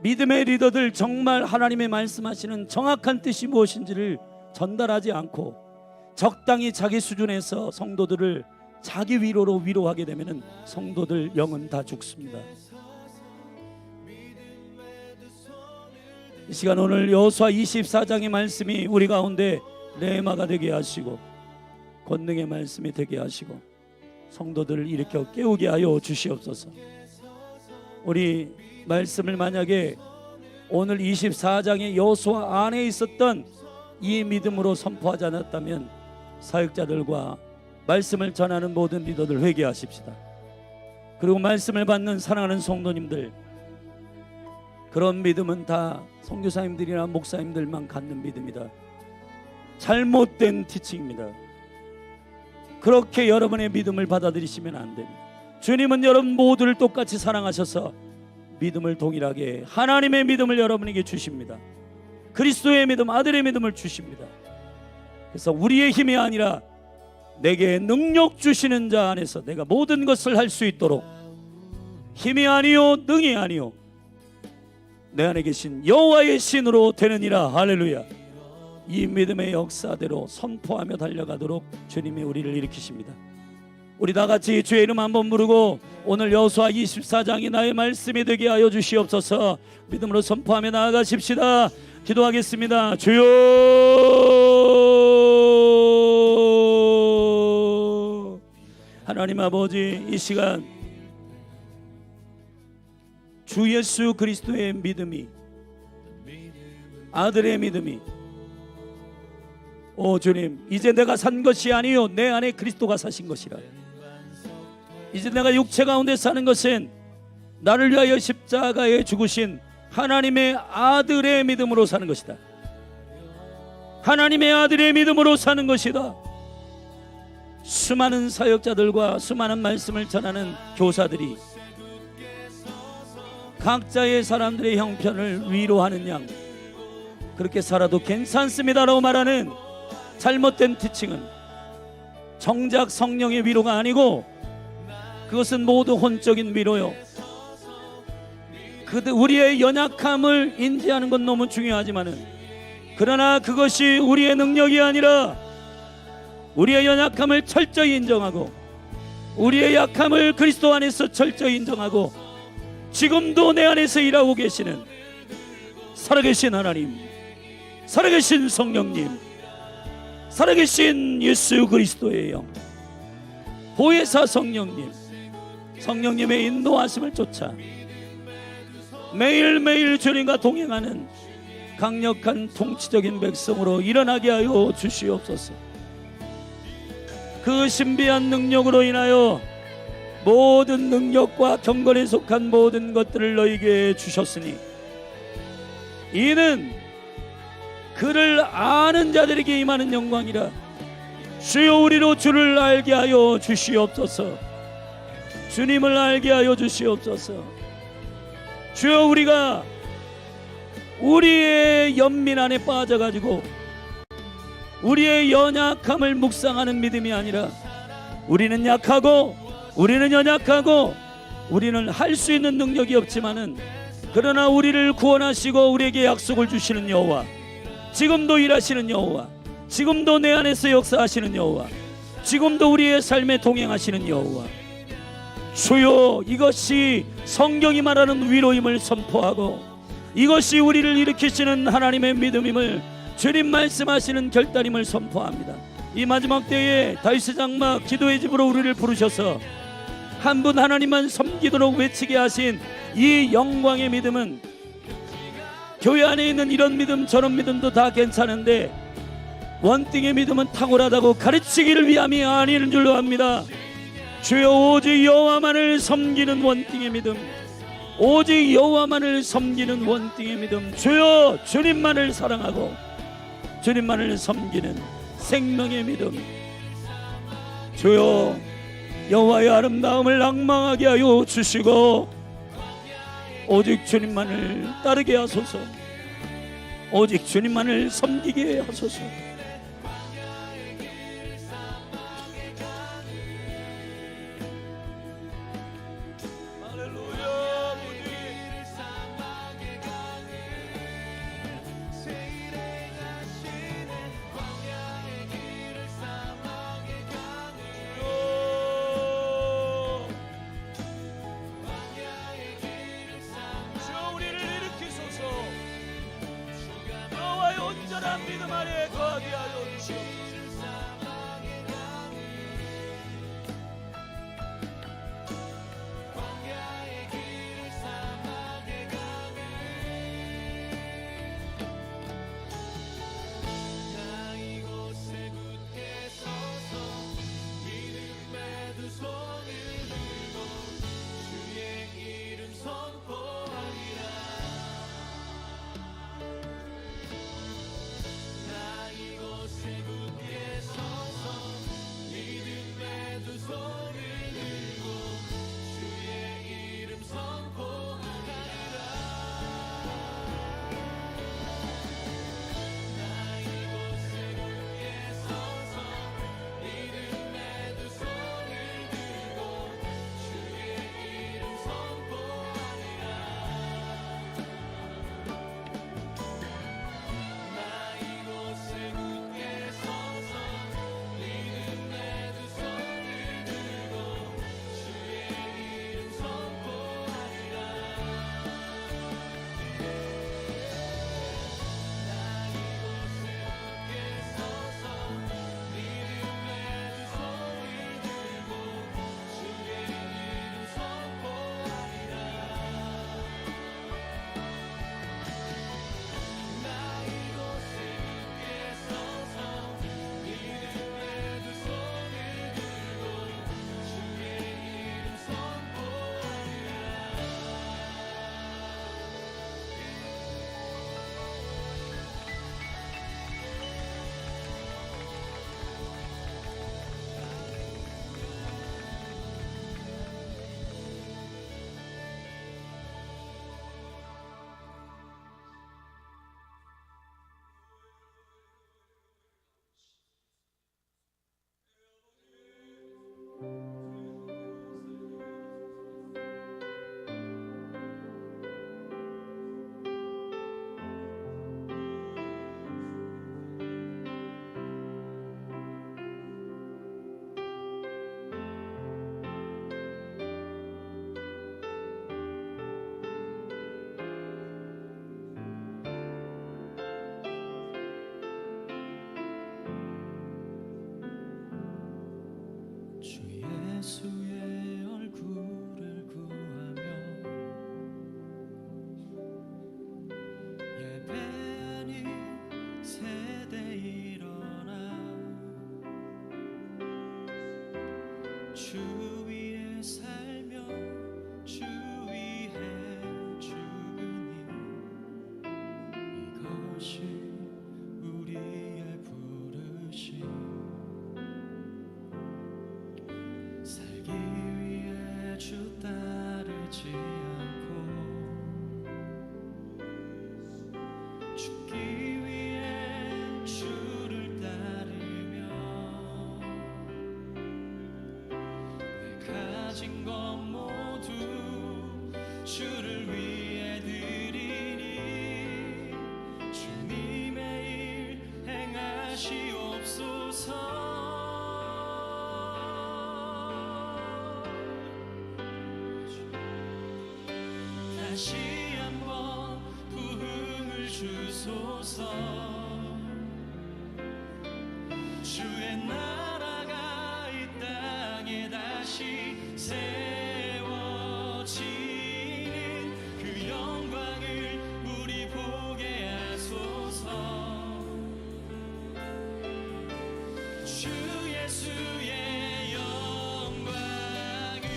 A: 믿음의 리더들 정말 하나님의 말씀하시는 정확한 뜻이 무엇인지를 전달하지 않고 적당히 자기 수준에서 성도들을 자기 위로로 위로하게 되면 성도들 영은 다 죽습니다. 이 시간 오늘 여호수아 24장의 말씀이 우리 가운데 레마가 되게 하시고 권능의 말씀이 되게 하시고 성도들을 일으켜 깨우게 하여 주시옵소서. 우리 말씀을 만약에 오늘 24장의 여호수아 안에 있었던 이 믿음으로 선포하지 않았다면 사역자들과 말씀을 전하는 모든 리더들 회개하십시다. 그리고 말씀을 받는 사랑하는 성도님들, 그런 믿음은 다 선교사님들이나 목사님들만 갖는 믿음이다. 잘못된 티칭입니다. 그렇게 여러분의 믿음을 받아들이시면 안 됩니다. 주님은 여러분 모두를 똑같이 사랑하셔서 믿음을 동일하게 하나님의 믿음을 여러분에게 주십니다. 그리스도의 믿음, 아들의 믿음을 주십니다. 그래서 우리의 힘이 아니라 내게 능력 주시는 자 안에서 내가 모든 것을 할 수 있도록, 힘이 아니요 능이 아니요 내 안에 계신 여호와의 신으로 되느니라. 할렐루야. 이 믿음의 역사대로 선포하며 달려가도록 주님이 우리를 일으키십니다. 우리 다같이 주의 이름 한번 부르고 오늘 여호수아 24장이 나의 말씀이 되게 하여 주시옵소서. 믿음으로 선포하며 나아가십시다. 기도하겠습니다. 주여, 하나님 아버지, 이 시간 주 예수 그리스도의 믿음이, 아들의 믿음이, 오 주님, 이제 내가 산 것이 아니요 내 안에 그리스도가 사신 것이라. 이제 내가 육체 가운데 사는 것은 나를 위하여 십자가에 죽으신 하나님의 아들의 믿음으로 사는 것이다. 하나님의 아들의 믿음으로 사는 것이다. 수많은 사역자들과 수많은 말씀을 전하는 교사들이 각자의 사람들의 형편을 위로하는 양, 그렇게 살아도 괜찮습니다라고 말하는 잘못된 티칭은 정작 성령의 위로가 아니고 그것은 모두 혼적인 위로요. 우리의 연약함을 인지하는 건 너무 중요하지만은, 그러나 그것이 우리의 능력이 아니라 우리의 연약함을 철저히 인정하고 우리의 약함을 그리스도 안에서 철저히 인정하고 지금도 내 안에서 일하고 계시는 살아계신 하나님, 살아계신 성령님, 살아계신 예수 그리스도의 영, 보혜사 성령님, 성령님의 인도하심을 쫓아 매일매일 주님과 동행하는 강력한 통치적인 백성으로 일어나게 하여 주시옵소서. 그 신비한 능력으로 인하여 모든 능력과 경건에 속한 모든 것들을 너희에게 주셨으니 이는 그를 아는 자들에게 임하는 영광이라. 주여, 우리로 주를 알게 하여 주시옵소서. 주님을 알게 하여 주시옵소서. 주여, 우리가 우리의 연민 안에 빠져가지고 우리의 연약함을 묵상하는 믿음이 아니라 우리는 약하고 우리는 연약하고 우리는 할 수 있는 능력이 없지만은, 그러나 우리를 구원하시고 우리에게 약속을 주시는 여호와, 지금도 일하시는 여호와, 지금도 내 안에서 역사하시는 여호와, 지금도 우리의 삶에 동행하시는 여호와, 주여, 이것이 성경이 말하는 위로임을 선포하고 이것이 우리를 일으키시는 하나님의 믿음임을 주님 말씀하시는 결단임을 선포합니다. 이 마지막 때에 다윗의 장막 기도의 집으로 우리를 부르셔서 한 분 하나님만 섬기도록 외치게 하신 이 영광의 믿음은, 교회 안에 있는 이런 믿음 저런 믿음도 다 괜찮은데 원띵의 믿음은 탁월하다고 가르치기를 위함이 아닌 줄로 압니다. 주여, 오직 여호와만을 섬기는 원띵의 믿음, 오직 여호와만을 섬기는 원띵의 믿음, 주여, 주님만을 사랑하고 주님만을 섬기는 생명의 믿음, 주여, 여호와의 아름다움을 낭망하게 하여 주시고 오직 주님만을 따르게 하소서. 오직 주님만을 섬기게 하소서.
C: 주 예수의 얼굴을 구하며 예배하는 세대 일어나 주 위에 살며 주 위에 죽으니 이것이 우리의 부르심 살기 위해 주 따르지 않고 죽기 위해 주를 따르며 내 가진 것 모두 주를 위해 드리니 주님의 일 행하시옵소서. 다시 한번 부흥을 주소서. 주의 나라가 이 땅에 다시 세워지는 그 영광을 우리 보게 하소서. 주 예수의 영광을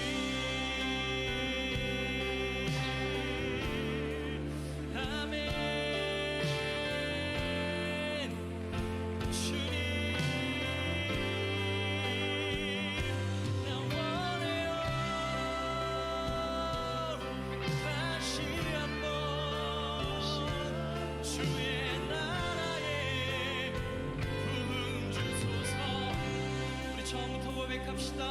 C: 아멘. 주님 나 원해요. 다시 한번 주의 나라에 부흥 주소서. 우리 처음부터 고백합시다.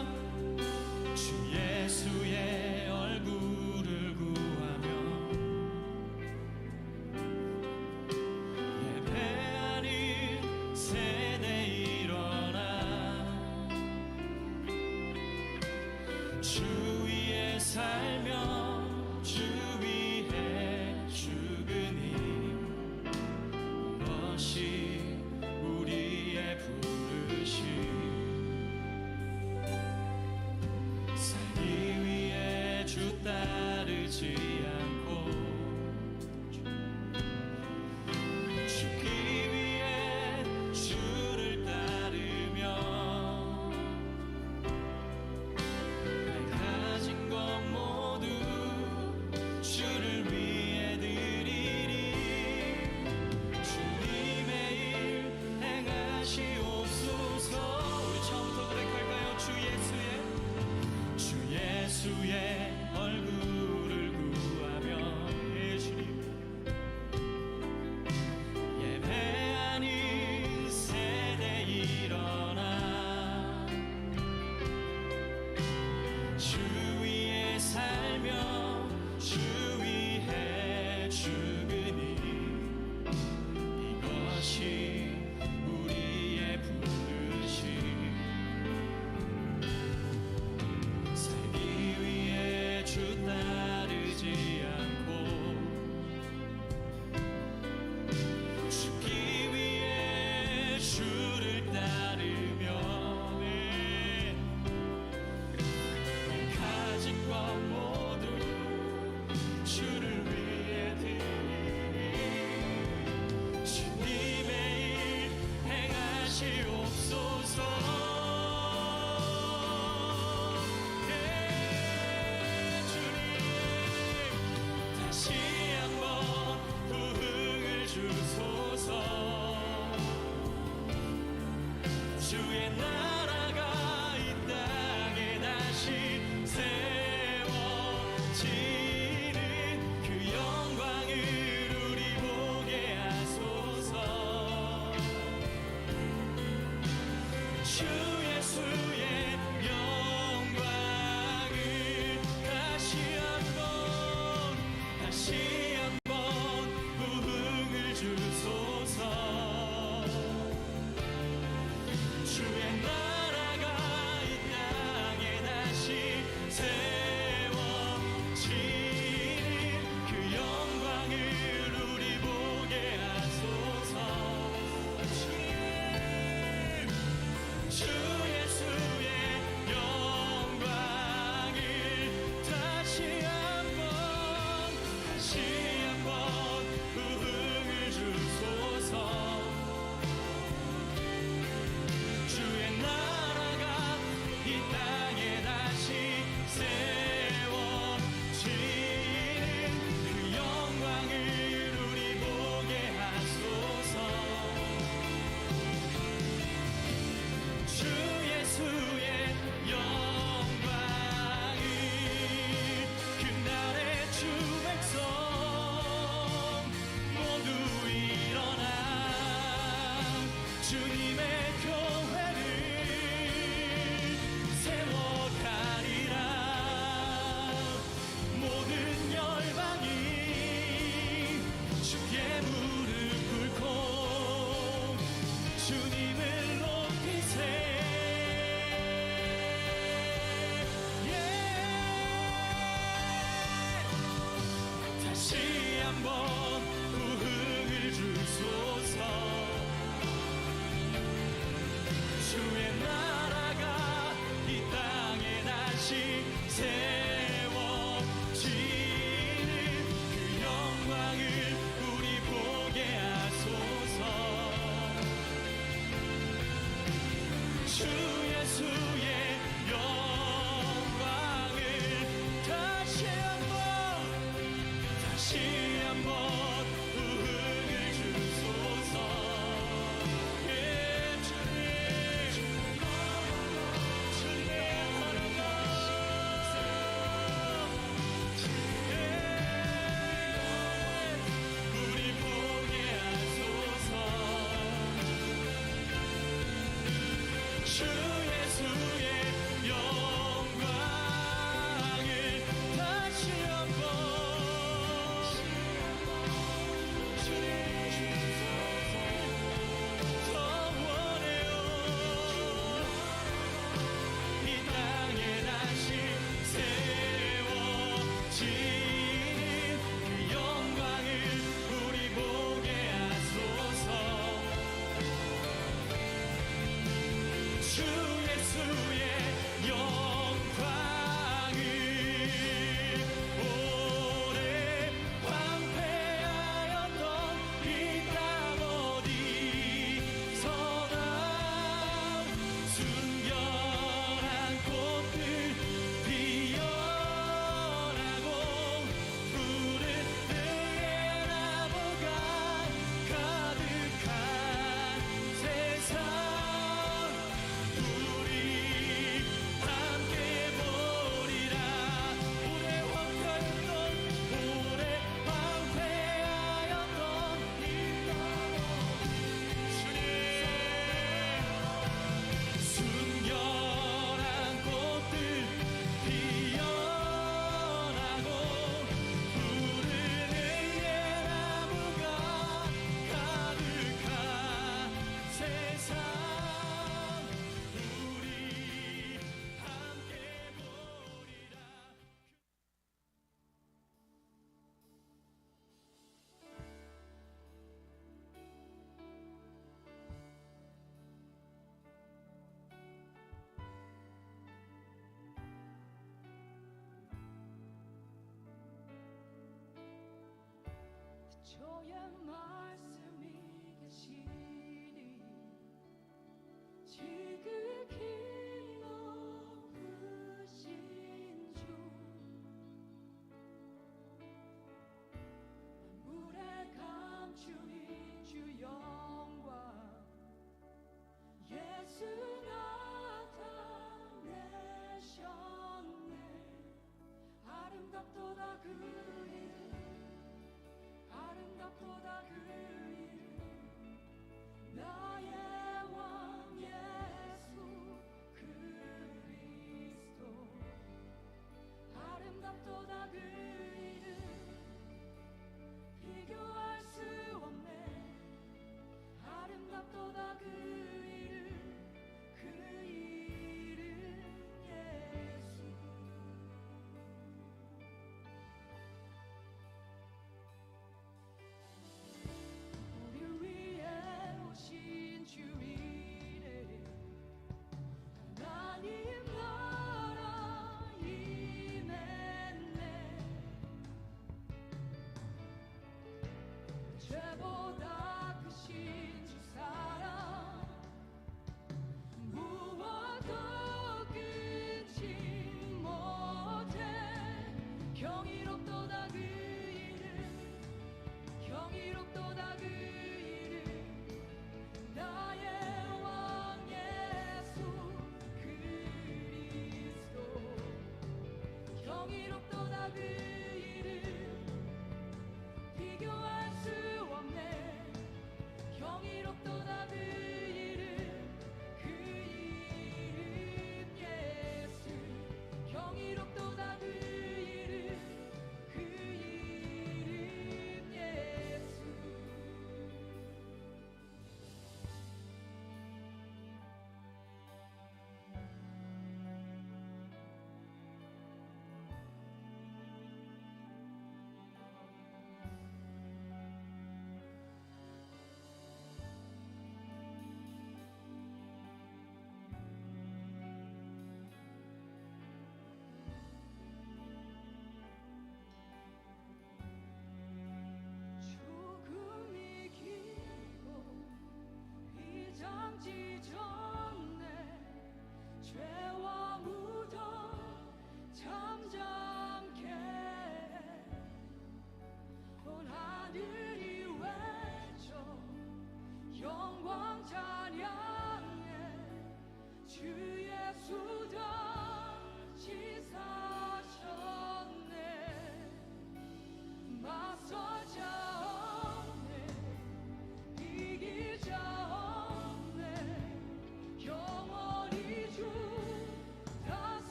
C: 주 예수의 얼굴을 구하며 예배하는 세대 일어나 주 위에 살며 주 위에 죽으니 이것이 우리의 부르심 살기 위해 주 따르지 않고 죽기 위해 주를 따르며 내 가진 것 모두 주를 위해 드리니 주님의 일 행하시옵소서. 우리 처음부터 고백할까요? 주 예수의 얼굴을 구하며 예수님 예배하는 세대 일어나 주 위에 살며 주 위에 죽으니 이것이 우리의 부르심 살기 위해 주 따르지 않고 죽기 위해 주를 따르며 내 가진 것 모두 주를 위해 드리니 주님의 일 행하시옵소서. 주님 다시 한번 부흥을 주소서. 주의 나라가 이 땅에 다시 세워지는 그 영광을 우리 보게 하소서. 주 예수의 영광을 다시 한번 부흥을 주소서. 주의
D: 작은